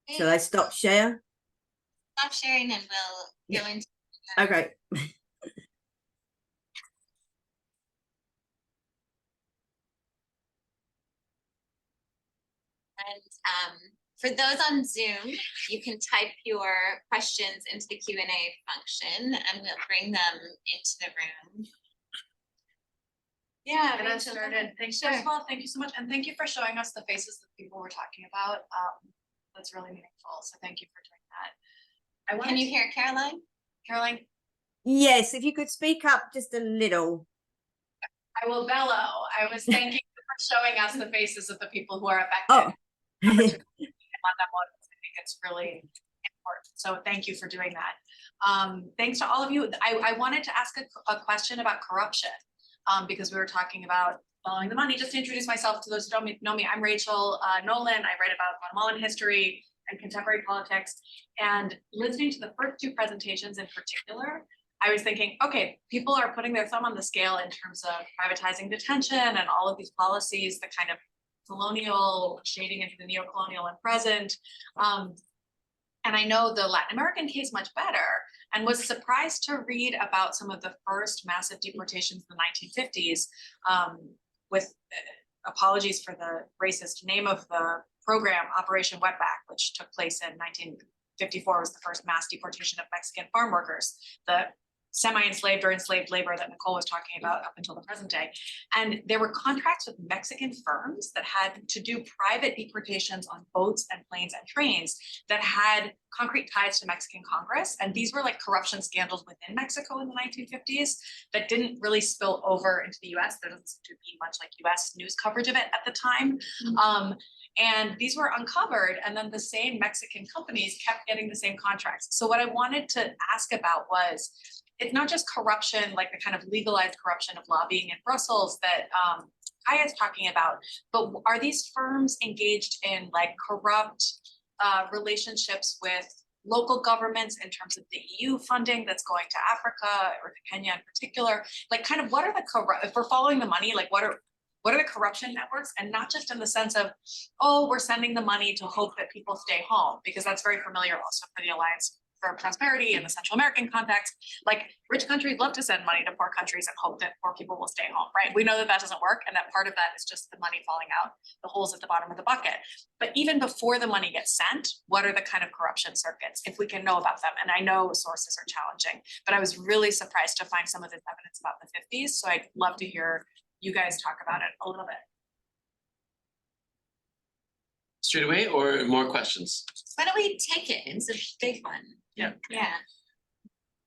Shall I stop share? Stop sharing and we'll go into. Okay. And for those on Zoom, you can type your questions into the Q&A function and we'll bring them into the room. Yeah, And I Rachel, go started. ahead. Thanks, Sure. first of all, thank you so much. And thank you for showing us the faces of people we're talking about. That's really meaningful. So thank you for doing that. Can you hear Caroline? Caroline? Yes, if you could speak up just a little. I will bellow. I was thanking you for showing us the faces of the people who are affected. Oh. I think it's really important. So thank you for doing that. Thanks to all of you. I wanted to ask a question about corruption. Because we were talking about following the money. Just to introduce myself to those who don't know me, I'm Rachel Nolan. I write about Guatemalan history and contemporary politics. And listening to the first two presentations in particular, I was thinking, okay, people are putting their thumb on the scale in terms of privatizing detention and all of these policies, the kind of colonial shading into the neo-colonial and present. And I know the Latin American case much better, and was surprised to read about some of the first massive deportations in the 1950s, with apologies for the racist name of the program, Operation Wetback, which took place in 1954, was the first mass deportation of Mexican farm workers, the semi-enslaved or enslaved labor that Nicole was talking about up until the present day. And there were contracts with Mexican firms that had to do private deportations on boats and planes and trains that had concrete ties to Mexican Congress. And these were like corruption scandals within Mexico in the 1950s that didn't really spill over into the US. There doesn't seem to be much like US news coverage of it at the time. And these were uncovered, and then the same Mexican companies kept getting the same contracts. So what I wanted to ask about was, it's not just corruption, like the kind of legalized corruption of lobbying in Brussels that Kaija is talking about, but are these firms engaged in like corrupt relationships with local governments in terms of the EU funding that's going to Africa or to Kenya in particular? Like kind of what are the if we're following the money, like what are the corruption networks? And not just in the sense of, oh, we're sending the money to hope that people stay home, because that's very familiar also for the Alliance for Prosperity in the Central American context. Like rich countries love to send money to poor countries and hope that poor people will stay home, right? We know that that doesn't work, and that part of that is just the money falling out, the holes at the bottom of the bucket. But even before the money gets sent, what are the kind of corruption circuits, if we can know about them? And I know sources are challenging, but I was really surprised to find some of this evidence about the 50s. So I'd love to hear you guys talk about it a little bit. Straight away or more questions? Why don't we take it? It's a big one. Yeah. Yeah.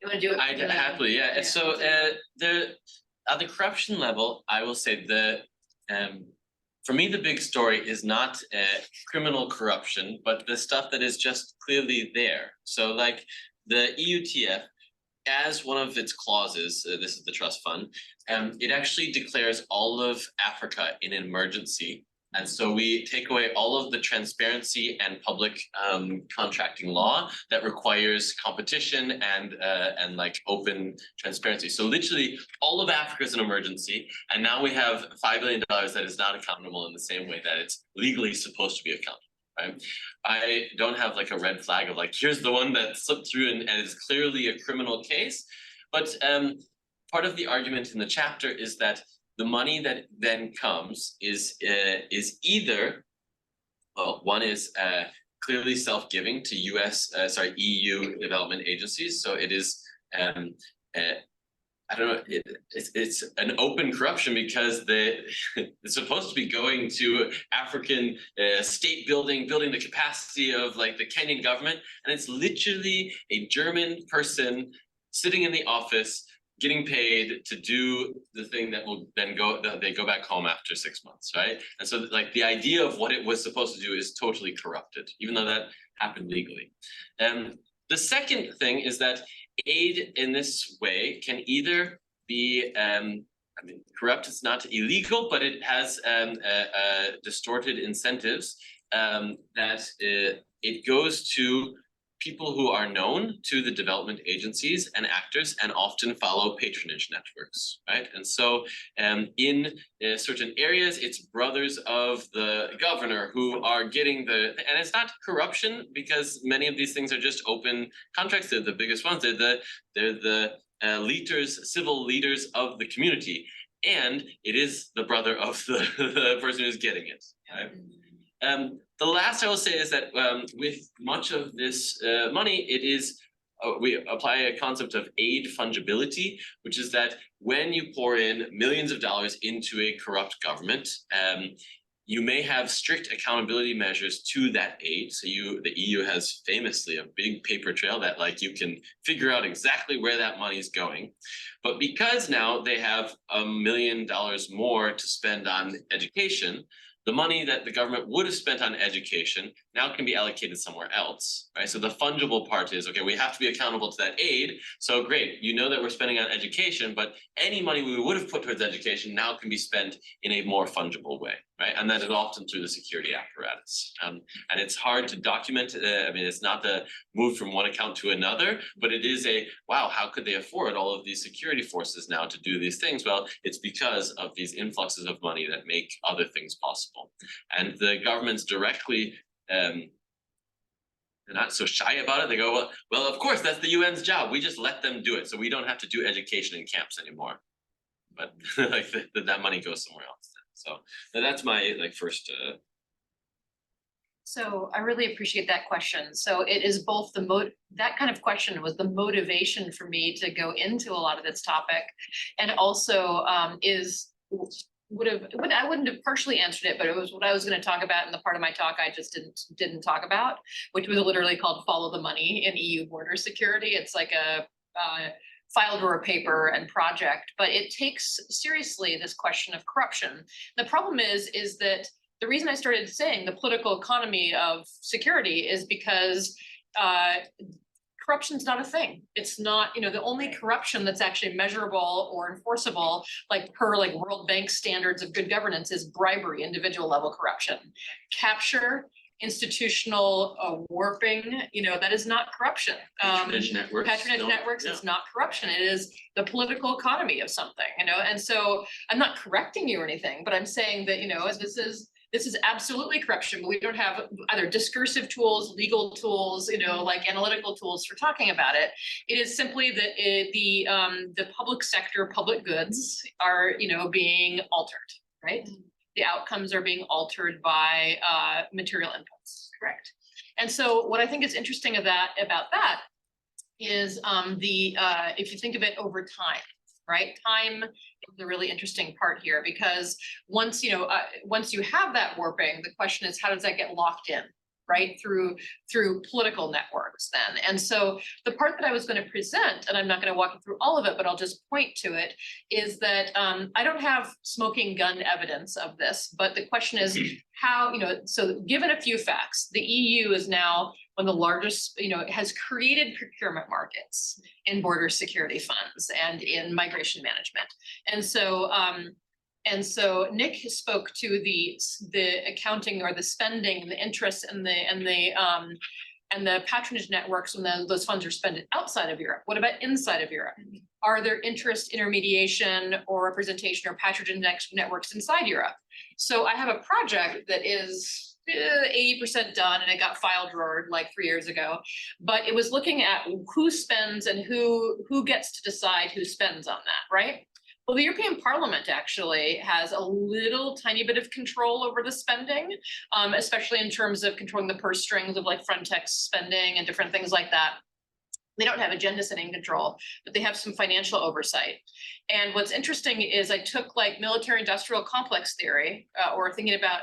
You want to do it? I'd happily, yeah. And so at the corruption level, I will say for me, the big story is not criminal corruption, but the stuff that is just clearly there. So like the EUTF, as one of its clauses, this is the trust fund, it actually declares all of Africa in an emergency. And so we take away all of the transparency and public contracting law that requires competition and like open transparency. So literally all of Africa is an emergency. And now we have $5 billion that is not accountable in the same way that it's legally supposed to be accountable. Right? I don't have like a red flag of like, here's the one that slipped through and is clearly a criminal case. But part of the argument in the chapter is that the money that then comes is either, well, one is clearly self-giving to EU development agencies. So it is, I don't know, it's an open corruption because it's supposed to be going to African state building the capacity of like the Kenyan government. And it's literally a German person sitting in the office getting paid to do the thing that will then they go back home after 6 months, right? And so like the idea of what it was supposed to do is totally corrupted, even though that happened legally. The second thing is that aid in this way can either be I mean, corrupt is not illegal, but it has distorted incentives that it goes to people who are known to the development agencies and actors and often follow patronage networks, right? And so in certain areas, it's brothers of the governor who are getting and it's not corruption because many of these things are just open contracts. They're the biggest ones. They're the leaders, civil leaders of the community. And it is the brother of the person who's getting it, right? The last I will say is that with much of this money, it is we apply a concept of aid fungibility, which is that when you pour in millions of dollars into a corrupt government, you may have strict accountability measures to that aid. So the EU has famously a big paper trail that like you can figure out exactly where that money is going. But because now they have $1 million more to spend on education, the money that the government would have spent on education now can be allocated somewhere else, right? So the fungible part is, okay, we have to be accountable to that aid. So great, you know that we're spending on education, but any money we would have put towards education now can be spent in a more fungible way, right? And that is often through the security apparatus. And it's hard to document. I mean, it's not the move from one account to another, but it is wow, how could they afford all of these security forces now to do these things? Well, it's because of these influxes of money that make other things possible. And the governments directly, they're not so shy about it. They go, well, of course, that's the UN's job. We just let them do it. So we don't have to do education in camps anymore. But like that money goes somewhere else. So that's my first. So I really appreciate that question. So it is both that kind of question was the motivation for me to go into a lot of this topic, and also I wouldn't have partially answered it, but it was what I was going to talk about in the part of my talk I just didn't talk about, which was literally called "Follow the Money" in EU border security. It's like a file drawer paper and project, but it takes seriously this question of corruption. The problem is that the reason I started saying the political economy of security is because corruption is not a thing. It's not, the only corruption that's actually measurable or enforceable, like per World Bank standards of good governance, is bribery, individual level corruption. Capture, institutional warping, that is not corruption. Patronage networks, it's not corruption. It is the political economy of something, and so I'm not correcting you or anything, but I'm saying that, this is absolutely corruption, but we don't have either discursive tools, legal tools, like analytical tools for talking about it. It is simply that the public sector, public goods are, being altered, right? The outcomes are being altered by material inputs, correct? And so what I think is interesting about that is if you think of it over time, right? Time is the really interesting part here, because once you have that warping, the question is, how does that get locked in, right? Through political networks then. And so the part that I was going to present, and I'm not going to walk you through all of it, but I'll just point to it, is that I don't have smoking gun evidence of this, but the question is how, so given a few facts, the EU is now one of the largest, has created procurement markets in border security funds and in migration management. And so Nick spoke to the accounting or the spending and the interest and the patronage networks when those funds are spent outside of Europe. What about inside of Europe? Are there interest, intermediation, or representation or patronage networks inside Europe? So I have a project that is 80% done, and it got file drawered 3 years ago, but it was looking at who spends and who gets to decide who spends on that, right? Well, the European Parliament actually has a little tiny bit of control over the spending, especially in terms of controlling the purse strings of Frontex spending and different things like that. They don't have agenda setting control, but they have some financial oversight. And what's interesting is I took military industrial complex theory, or thinking about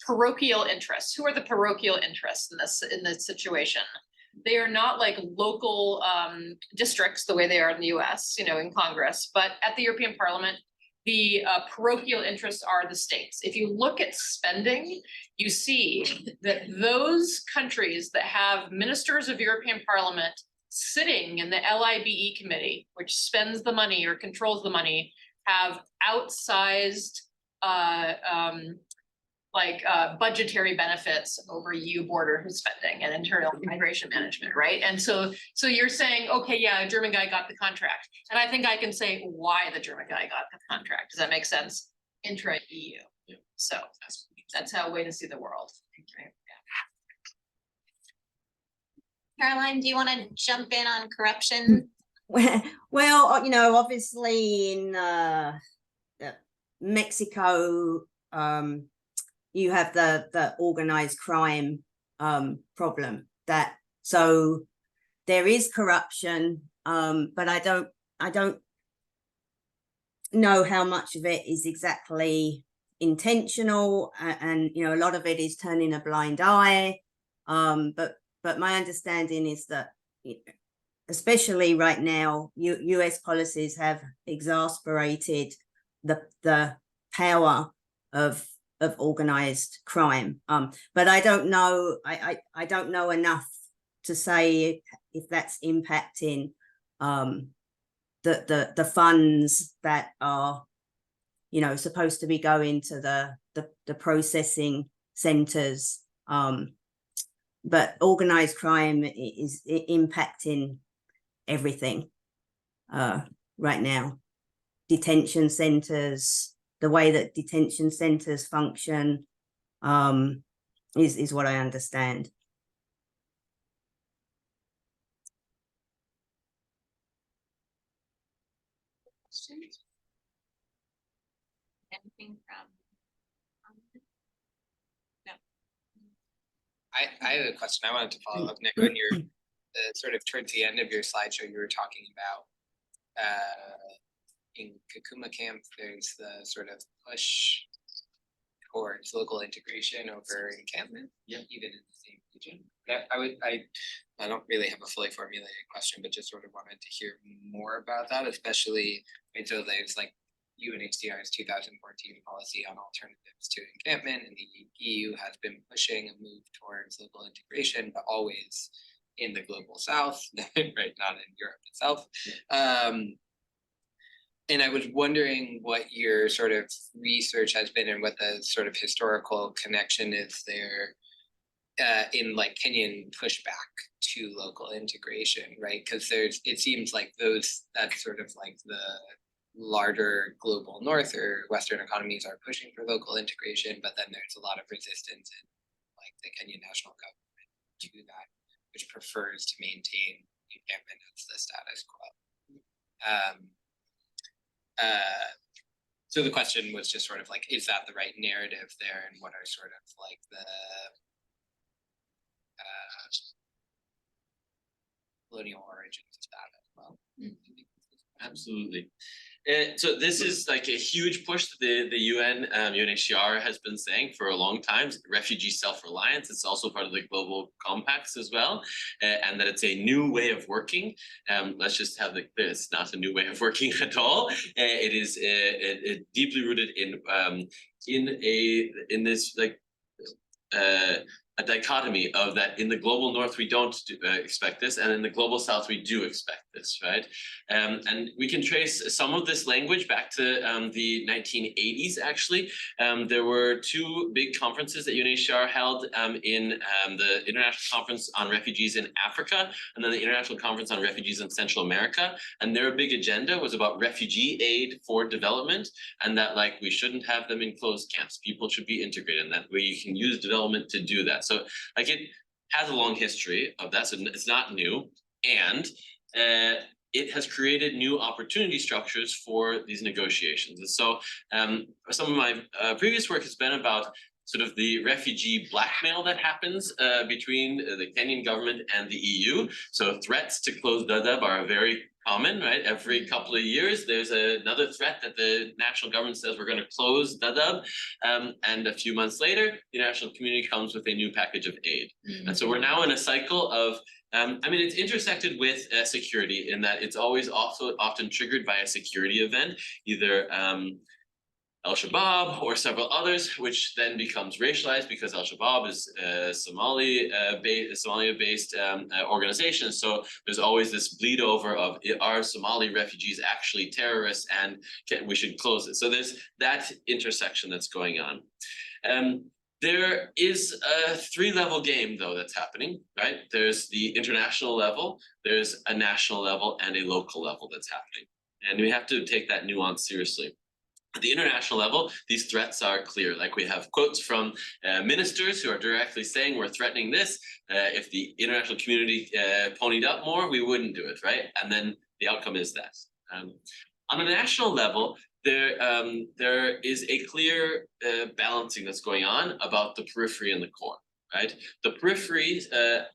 parochial interests. Who are the parochial interests in this situation? They are not local districts the way they are in the US, in Congress, but at the European Parliament, the parochial interests are the states. If you look at spending, you see that those countries that have ministers of European Parliament sitting in the LIBE committee, which spends the money or controls the money have outsized budgetary benefits over EU border spending and internal migration management, right? And so you're saying, okay, yeah, a German guy got the contract. And I think I can say why the German guy got the contract. Does that make sense? Intra-EU. Yeah. So that's how way to see the world. Right? Yeah. Caroline, do you want to jump in on corruption? Well, obviously in Mexico, you have the organized crime problem so there is corruption, but I don't know how much of it is exactly intentional, and a lot of it is turning a blind eye, but my understanding is that especially right now, US policies have exasperated the power of organized crime. But I don't know. I don't know enough to say if that's impacting the funds that are supposed to be going to the processing centers. But organized crime is impacting everything right now. Detention centers, the way that detention centers function, is what I understand. Anything from? No. I have a question. I wanted to follow up, Nick, on your sort of towards the end of your slideshow, you were talking about in Kakuma camp, there's the sort of push towards local integration over encampment, even in the same region. I don't really have a fully formulated question, but just sort of wanted to hear more about that, especially so there's like UNHCR's 2014 policy on alternatives to encampment, and the EU has been pushing a move towards local integration, but always in the global south, right? Not in Europe itself. And I was wondering what your sort of research has been and what the sort of historical connection is there in like Kenyan pushback to local integration, right? Because it seems like that's sort of like the larger global north or Western economies are pushing for local integration, but then there's a lot of resistance in like the Kenyan national government to that, which prefers to maintain encampment as the status quo. So the question was just sort of like, is that the right narrative there, and what are sort of like the colonial origins of that as well? Absolutely. So this is like a huge push that the UN, UNHCR has been saying for a long time, refugee self-reliance. It's also part of the global compacts as well, and that it's a new way of working. Let's just have it's not a new way of working at all. It is deeply rooted in this like a dichotomy of that in the global north we don't expect this, and in the global south we do expect this, right? And we can trace some of this language back to the 1980s. Actually, there were two big conferences that UNHCR held in the International Conference on Refugees in Africa, and then the International Conference on Refugees in Central America. And their big agenda was about refugee aid for development, and that like we shouldn't have them in closed camps. People should be integrated, and that way you can use development to do that. So like it has a long history of that, so it's not new, and it has created new opportunity structures for these negotiations. And so some of my previous work has been about sort of the refugee blackmail that happens between the Kenyan government and the EU. So threats to close Dadaab are very common, right? Every couple of years, there's another threat that the national government says we're going to close Dadaab. And a few months later, the international community comes with a new package of aid. Mm-hmm. And so we're now in a cycle of, it's intersected with security in that it's always also often triggered by a security event, either Al-Shabaab or several others, which then becomes racialized because Al-Shabaab is Somalia-based organization. So there's always this bleed over of, are Somali refugees actually terrorists, and we should close it. So there's that intersection that's going on. There is a 3-level game though that's happening, right? There's the international level, there's a national level, and a local level that's happening. And we have to take that nuance seriously. At the international level, these threats are clear. Like we have quotes from ministers who are directly saying we're threatening this. If the international community ponied up more, we wouldn't do it, right? And then the outcome is that. On a national level, there is a clear balancing that's going on about the periphery and the core, right? The periphery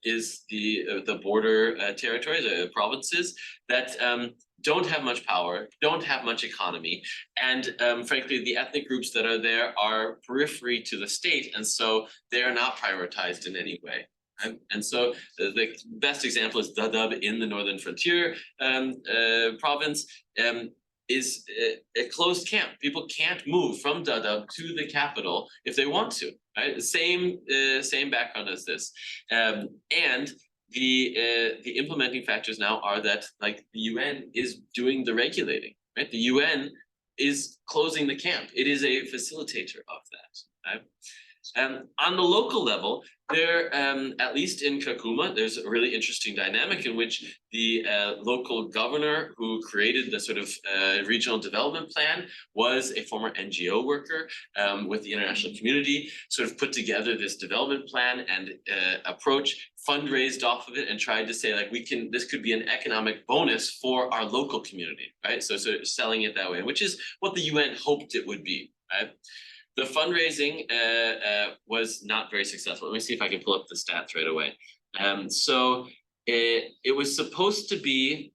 is the border territories, provinces that don't have much power, don't have much economy, and frankly, the ethnic groups that are there are periphery to the state, and so they are not prioritized in any way. And so the best example is Dadaab in the Northern Frontier province. Is a closed camp. People can't move from Dadaab to the capital if they want to, right? Same background as this. And the implementing factors now are that like the UN is doing the regulating, right? The UN is closing the camp. It is a facilitator of that, right? On the local level, there, at least in Kakuma, there's a really interesting dynamic in which the local governor who created the sort of regional development plan was a former NGO worker with the international community, sort of put together this development plan and approach, fundraised off of it, and tried to say like this could be an economic bonus for our local community, right? So selling it that way, which is what the UN hoped it would be, right? The fundraising was not very successful. Let me see if I can pull up the stats right away. So it was supposed to be,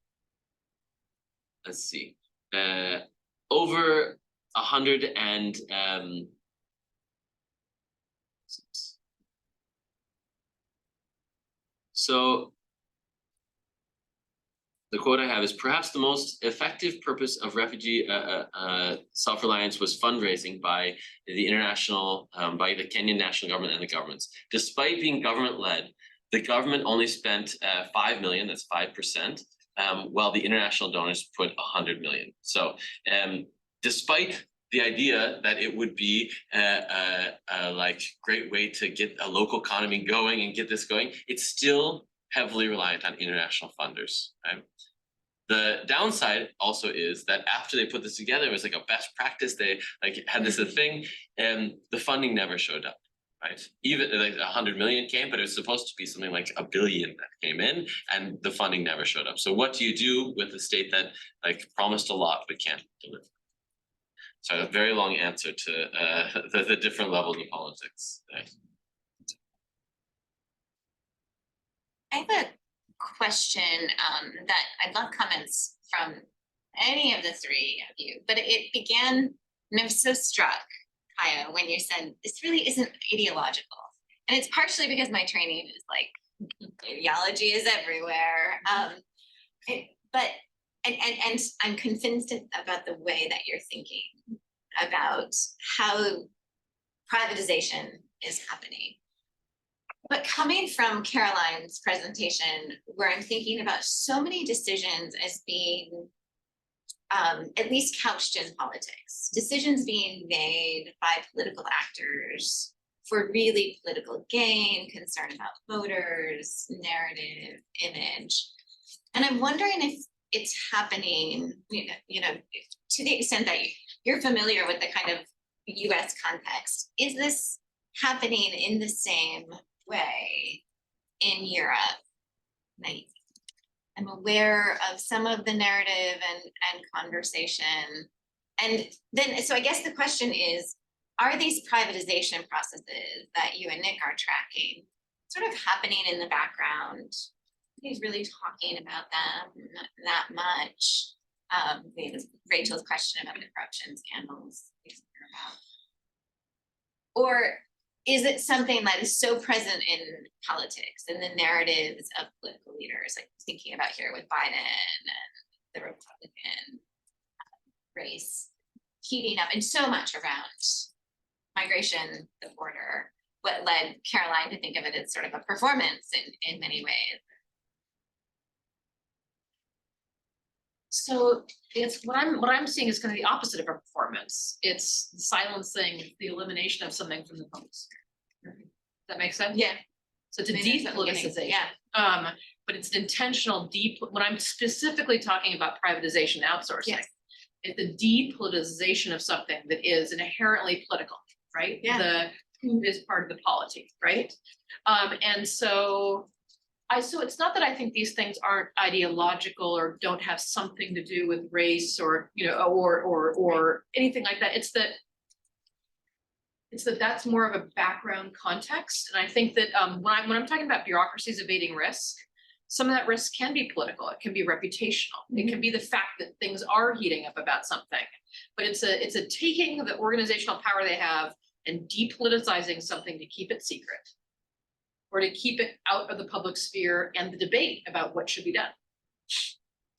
let's see, over 100 and so the quote I have is, perhaps the most effective purpose of refugee self-reliance was fundraising by the international, by the Kenyan national government and the governments. Despite being government-led, the government only spent 5 million, that's 5%, while the international donors put 100 million. So despite the idea that it would be a like great way to get a local economy going and get this going, it's still heavily reliant on international funders, right? The downside also is that after they put this together, it was like a best practice. They like had this a thing, and the funding never showed up, right? Even like 100 million came, but it was supposed to be something like 1 billion that came in, and the funding never showed up. So what do you do with a state that like promised a lot but can't deliver? So a very long answer to the different levels of politics. I have a question that I'd love comments from any of the 3 of you, but it began, and I was so struck, Kaija, when you said this really isn't ideological. And it's partially because my training is like ideology is everywhere. But I'm convinced about the way that you're thinking about how privatization is happening. But coming from Caroline's presentation, where I'm thinking about so many decisions as being at least couched in politics, decisions being made by political actors for really political gain, concern about voters, narrative, image. And I'm wondering if it's happening, you know, to the extent that you're familiar with the kind of US context, is this happening in the same way in Europe? I'm aware of some of the narrative and conversation. And then, so I guess the question is, are these privatization processes that you and Nick are tracking sort of happening in the background? He's really talking about them that much. Rachel's question about the corruption scandals. Or is it something that is so present in politics and the narratives of political leaders, like thinking about here with Biden and the Republican race, heating up and so much around migration, the border, what led Caroline to think of it as sort of a performance in many ways. So it's what I'm seeing is kind of the opposite of a performance. It's silencing, the elimination of something from the public sphere. Does that make sense? Yeah. So it's a Maybe that's what we're getting- depoliticization. yeah. But it's an intentional when I'm specifically talking about privatization outsourcing. Yes. It's the depoliticization of something that is inherently political, right? Yeah. The who is part of the polity, right? And so it's not that I think these things aren't ideological or don't have something to do with race or, you know, or anything like that. It's that that's more of a background context. And I think that when I'm talking about bureaucracies evading risk, some of that risk can be political, it can be reputational, it can be the fact that things are heating up about something. But it's a taking the organizational power they have and depoliticizing something to keep it secret, or to keep it out of the public sphere and the debate about what should be done.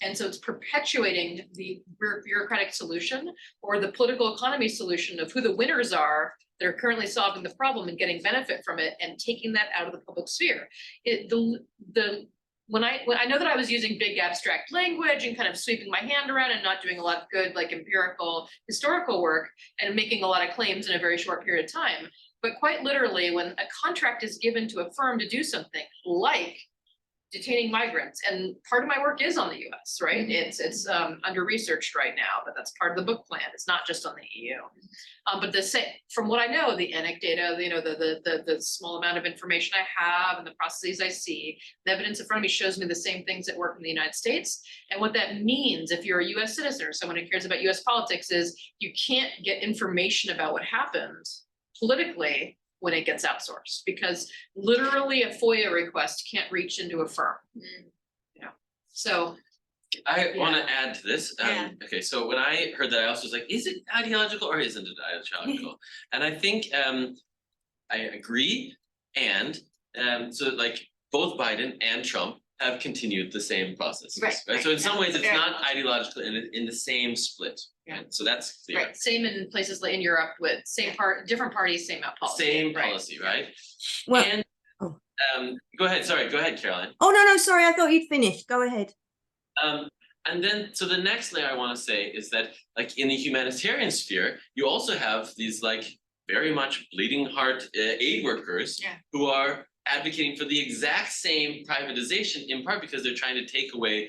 And so it's perpetuating the bureaucratic solution or the political economy solution of who the winners are that are currently solving the problem and getting benefit from it, and taking that out of the public sphere. When I know that I was using big abstract language and kind of sweeping my hand around and not doing a lot of good like empirical historical work and making a lot of claims in a very short period of time. But quite literally, when a contract is given to a firm to do something like detaining migrants, and part of my work is on the US, right? It's under researched right now, but that's part of the book plan. It's not just on the EU. But from what I know, the anecdata, you know, the small amount of information I have and the processes I see, the evidence in front of me shows me the same things that work in the United States. And what that means, if you're a US citizen or someone who cares about US politics, is you can't get information about what happened politically when it gets outsourced, because literally a FOIA request can't reach into a firm. You know, so. I want to add to this. Yeah. Okay, so when I heard that, I also was like, is it ideological or isn't it ideological? And I think I agree. And so like both Biden and Trump have continued the same process. Right, So in some ways, it's Very not ideological in the same split. Yeah. Right? So that's clear. Right, same in places like in Europe with different parties, same policy. Same right. policy, right? Well, And oh. Go ahead. Sorry, go ahead, Caroline. Oh, no, sorry, I thought you'd finished. Go ahead. And then, so the next layer I want to say is that, like in the humanitarian sphere, you also have these like very much bleeding heart aid workers who are advocating for the exact same privatization, in part because they're trying to take away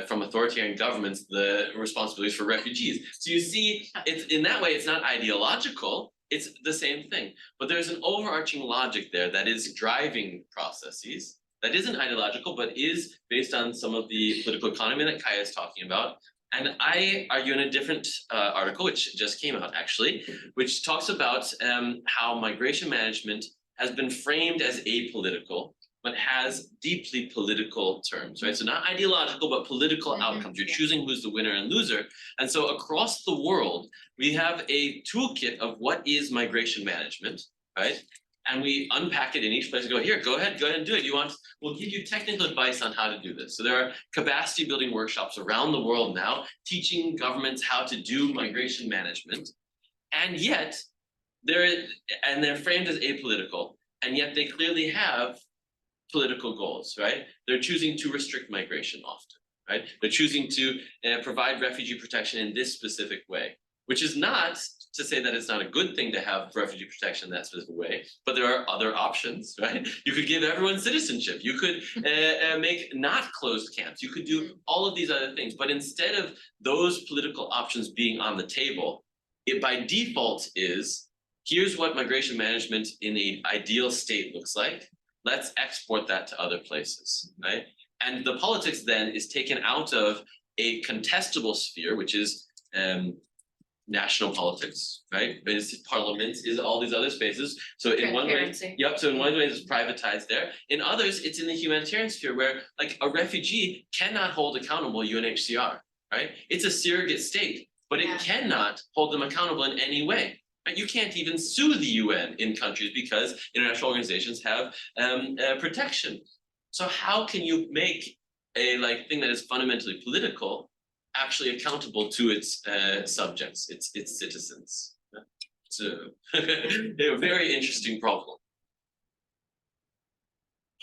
from authoritarian governments the responsibilities for refugees. So you see, it's in that way, it's not ideological. It's the same thing, but there's an overarching logic there that is driving processes that isn't ideological, but is based on some of the political economy that Kaija is talking about. And I argue in a different article, which just came out actually, which talks about how migration management has been framed as apolitical, but has deeply political terms, right? So not ideological, but political outcomes. You're choosing who's the winner and loser. And so across the world, we have a toolkit of what is migration management, right? And we unpack it in each place and go, here, go ahead and do it. We'll give you technical advice on how to do this. So there are capacity building workshops around the world now, teaching governments how to do migration management. And yet, they're framed as apolitical, and yet they clearly have political goals, right? They're choosing to restrict migration often, right? They're choosing to provide refugee protection in this specific way, which is not to say that it's not a good thing to have refugee protection in that specific way, but there are other options, right? You could give everyone citizenship. You could make not closed camps. You could do all of these other things, but instead of those political options being on the table, it by default is, here's what migration management in an ideal state looks like. Let's export that to other places, right? And the politics then is taken out of a contestable sphere, which is national politics, right? It's parliaments, is all these other spaces. So in one way, so in one way it's privatized there. In others, it's in the humanitarian sphere where like a refugee cannot hold accountable UNHCR, right? It's a surrogate state, but it cannot hold them accountable in any way. Right? You can't even sue the UN in countries because international organizations have protection. So how can you make a thing that is fundamentally political actually accountable to its subjects, its citizens. So a very interesting problem.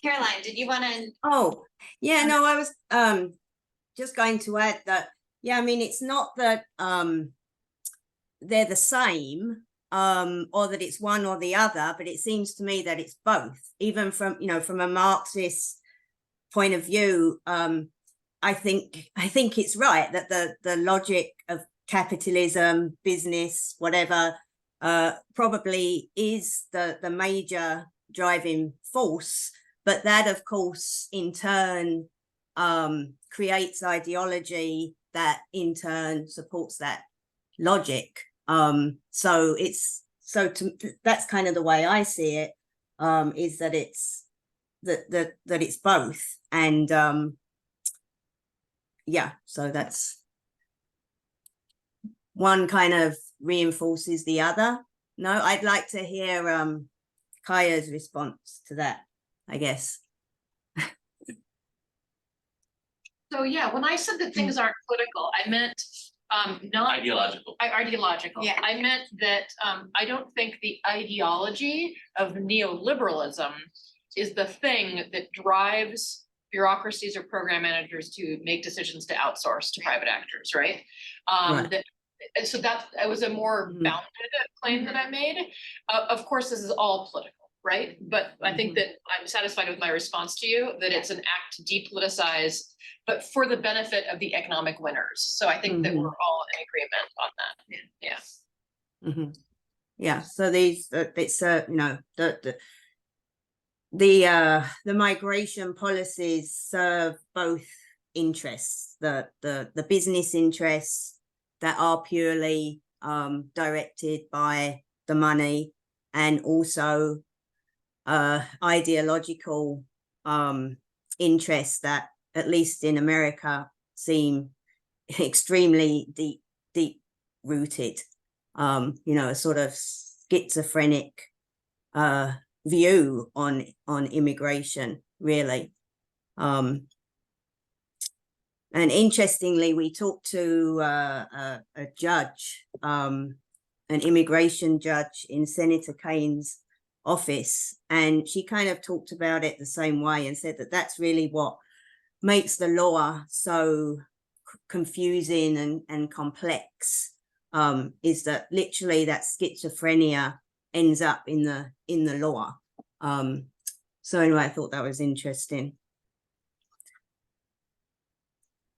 Caroline, did you want to? Oh, yeah, no, I was just going to add that, yeah, I mean, it's not that they're the same, or that it's one or the other, but it seems to me that it's both. Even from, you know, from a Marxist point of view, I think it's right that the logic of capitalism, business, whatever, probably is the major driving force. But that, of course, in turn, creates ideology that in turn supports that logic. So that's kind of the way I see it, is that it's that it's both. And yeah, so that's one kind of reinforces the other. No, I'd like to hear Kaija's response to that, I guess. So yeah, when I said that things aren't political, I meant not Ideological. ideological. Yeah. I meant that I don't think the ideology of neoliberalism is the thing that drives bureaucracies or program managers to make decisions to outsource to private actors, right? Right. So that was a more Mhm. bounded claim that I made. Of course, this is all political, right? But I think that I'm satisfied with my response to you, that it's an act to depoliticize, but for the benefit of the economic winners. So I think that we're all in agreement on that. Yeah. Mm-hmm. Yeah. So these, it's you know, the migration policies serve both interests, the business interests that are purely directed by the money, and also ideological interests that, at least in America, seem extremely deep rooted. You know, a sort of schizophrenic view on immigration, really. And interestingly, we talked to a judge, an immigration judge in Senator Kane's office, and she kind of talked about it the same way and said that that's really what makes the law so confusing and complex, is that literally that schizophrenia ends up in the law. So anyway, I thought that was interesting.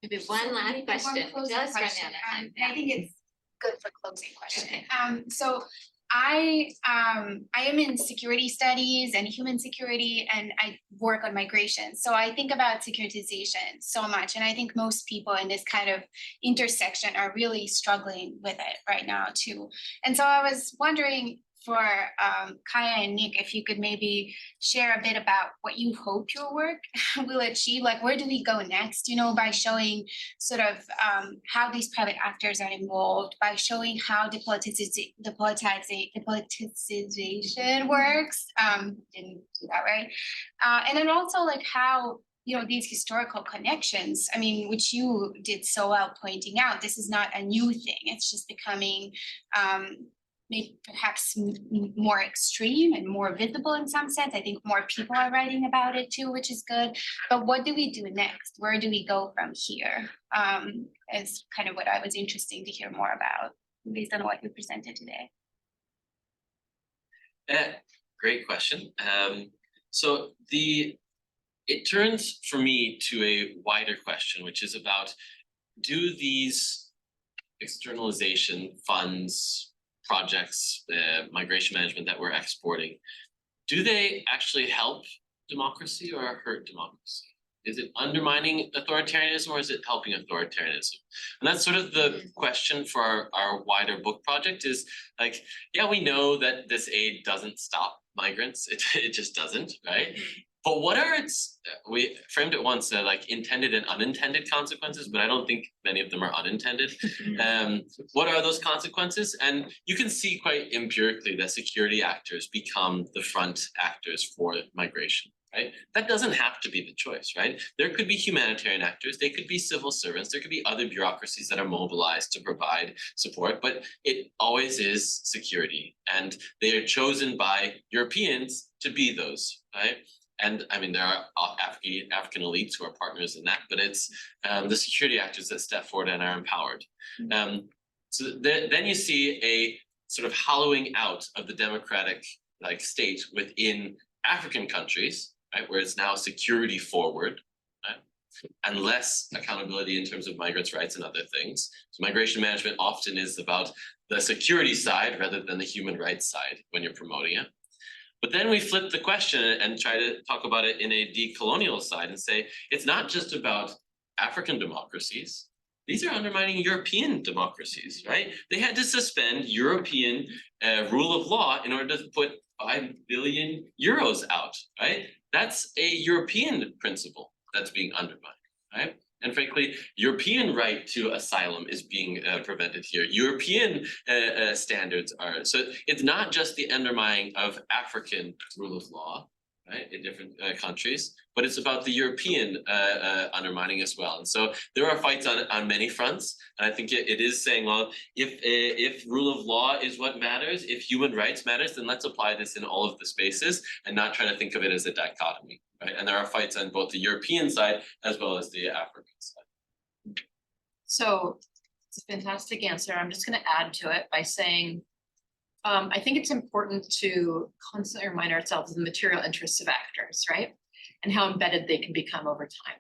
Maybe one last question. It does run out of time. I think it's good for closing question. So I am in security studies and human security, and I work on migration. So I think about securitization so much, and I think most people in this kind of intersection are really struggling with it right now too. And so I was wondering, for Kaija and Nick, if you could maybe share a bit about what you hope your work will achieve. Like, where do we go next, you know, by showing sort of how these private actors are involved, by showing how depoliticization works, didn't do that right, and then also like how, you know, these historical connections, I mean, which you did so well pointing out, this is not a new thing, it's just becoming maybe perhaps more extreme and more visible in some sense. I think more people are writing about it too, which is good. But what do we do next? Where do we go from here? Is kind of what I was interested to hear more about based on what you presented today. Great question. So it turns for me to a wider question, which is about, do these externalization funds, projects, migration management that we're exporting, do they actually help democracy or hurt democracy? Is it undermining authoritarianism or is it helping authoritarianism? And that's sort of the question for our wider book project, is like, yeah, we know that this aid doesn't stop migrants, it just doesn't, right? But what are its, we framed it once, like intended and unintended consequences, but I don't think many of them are unintended. What are those consequences? And you can see quite empirically that security actors become the front actors for migration, right? That doesn't have to be the choice, right? There could be humanitarian actors, they could be civil servants, there could be other bureaucracies that are mobilized to provide support, but it always is security. And they are chosen by Europeans to be those, right? And I mean, there are African elites who are partners in that, but it's the security actors that step forward and are empowered. So then you see a sort of hollowing out of the democratic like state within African countries, right, where it's now security forward, right, and less accountability in terms of migrants' rights and other things. So migration management often is about the security side rather than the human rights side when you're promoting it. But then we flip the question and try to talk about it in a decolonial side and say, it's not just about African democracies. These are undermining European democracies, right? They had to suspend European rule of law in order to put 5 billion euros out, right? That's a European principle that's being undermined, right? And frankly, European right to asylum is being prevented here. European standards are, so it's not just the undermining of African rule of law, right, in different countries, but it's about the European undermining as well. And so there are fights on many fronts. And I think it is saying, well, if rule of law is what matters, if human rights matters, then let's apply this in all of the spaces and not try to think of it as a dichotomy, right? And there are fights on both the European side as well as the African side. So it's a fantastic answer. I'm just going to add to it by saying, I think it's important to constantly remind ourselves of the material interests of actors, right? And how embedded they can become over time.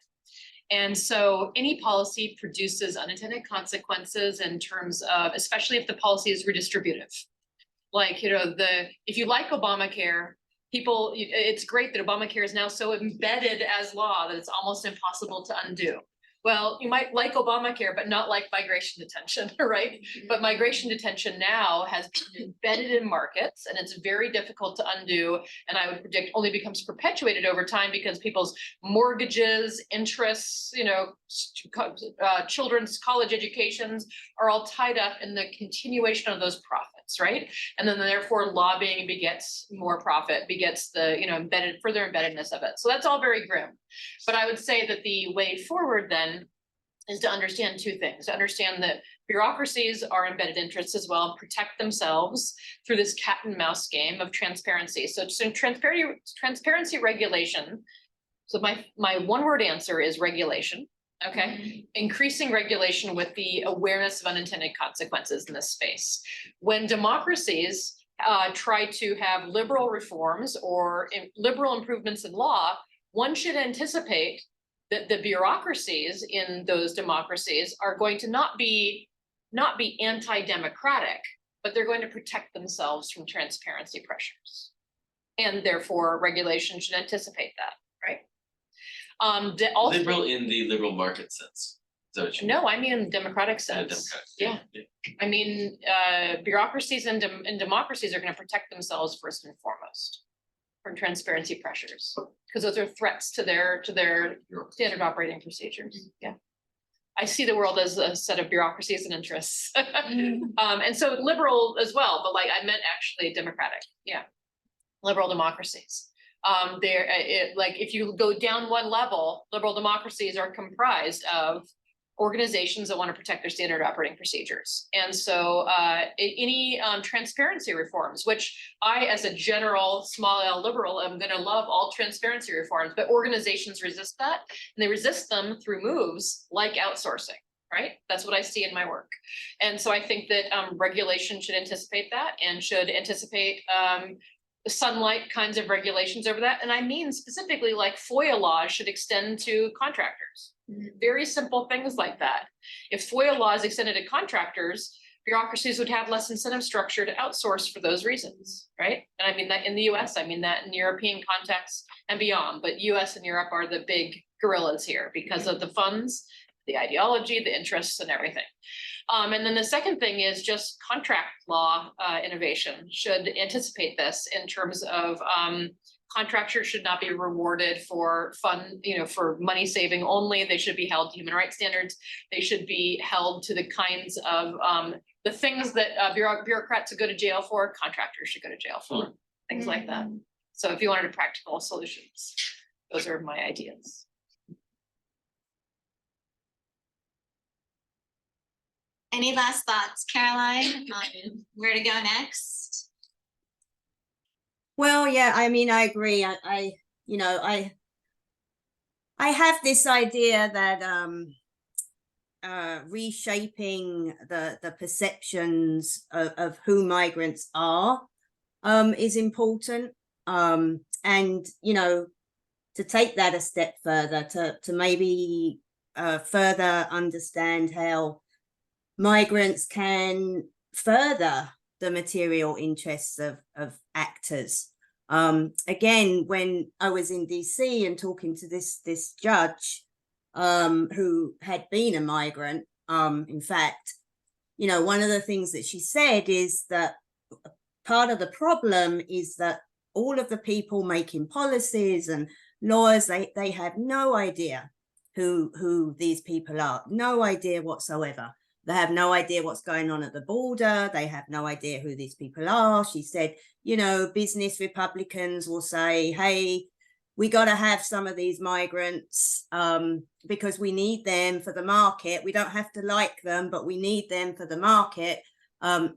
And so any policy produces unintended consequences in terms of, especially if the policy is redistributive. Like, you know, if you like Obamacare, it's great that Obamacare is now so embedded as law that it's almost impossible to undo. Well, you might like Obamacare, but not like migration detention, right? But migration detention now has been embedded in markets and it's very difficult to undo. And I would predict only becomes perpetuated over time because people's mortgages, interests, you know, children's college educations are all tied up in the continuation of those profits, right? And then therefore lobbying begets more profit, begets the, you know, further embeddedness of it. So that's all very grim. But I would say that the way forward then is to understand two things. To understand that bureaucracies are embedded interests as well, protect themselves through this cat and mouse game of transparency. So transparency regulation. So my one word answer is regulation. Okay, increasing regulation with the awareness of unintended consequences in this space. When democracies try to have liberal reforms or liberal improvements in law, one should anticipate that the bureaucracies in those democracies are going to not be anti-democratic, but they're going to protect themselves from transparency pressures. And therefore regulation should anticipate that, right? Liberal in the liberal market sense. Is that what you mean? No, I mean in the democratic sense. Yeah. I mean, bureaucracies and democracies are going to protect themselves first and foremost from transparency pressures, because those are threats to their standard operating procedures. Yeah. I see the world as a set of bureaucracies and interests. And so liberal as well, but like I meant actually democratic. Yeah. Liberal democracies. Like if you go down one level, liberal democracies are comprised of organizations that want to protect their standard operating procedures. And so any transparency reforms, which I, as a general small L liberal, am going to love all transparency reforms, but organizations resist that. And they resist them through moves like outsourcing, right? That's what I see in my work. And so I think that regulation should anticipate that and should anticipate sunlight kinds of regulations over that. And I mean specifically like FOIA laws should extend to contractors. Very simple things like that. If FOIA laws extended to contractors, bureaucracies would have less incentive structure to outsource for those reasons, right? And I mean that in the US, I mean that in the European context and beyond, but US and Europe are the big gorillas here because of the funds, the ideology, the interests and everything. And then the second thing is just contract law innovation should anticipate this in terms of contractors should not be rewarded for for money saving only. They should be held to human rights standards. They should be held to the kinds of the things that bureaucrats go to jail for, contractors should go to jail for, things like that. So if you wanted practical solutions. those are my ideas. Any last thoughts, Caroline, on where to go next? Well, yeah, I mean, I agree. You know, I have this idea that reshaping the perceptions of who migrants are is important. And you know, to take that a step further, to maybe further understand how migrants can further the material interests of actors. Again, when I was in DC and talking to this judge who had been a migrant, in fact, you know, one of the things that she said is that part of the problem is that all of the people making policies and laws, they have no idea who these people are, no idea whatsoever. They have no idea what's going on at the border. They have no idea who these people are. She said, you know, business Republicans will say, hey, we got to have some of these migrants because we need them for the market. We don't have to like them, but we need them for the market.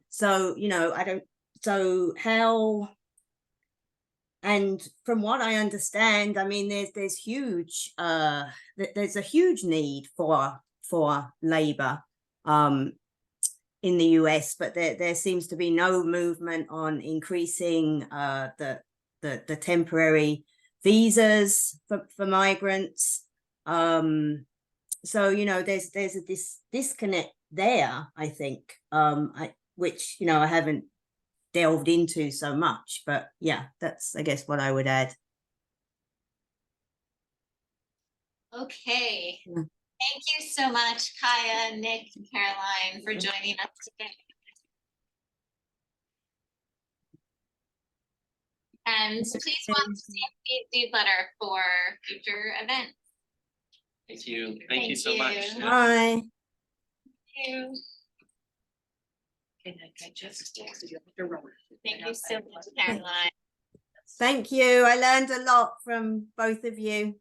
So, you know, so how, and from what I understand, I mean, there's a huge need for labor in the US, but there seems to be no movement on increasing the temporary visas for migrants. So, you know, there's a disconnect there, I think, which, you know, I haven't delved into so much, but yeah, that's, I guess, what I would add. Okay. Yeah. Thank you so much, Kaija, Nick, and Caroline, for joining us today. And please watch the letter for future events. Thank you. Thank you so much. you. Bye. Thank you. Thank you so much, Caroline. Thank you. I learned a lot from both of you.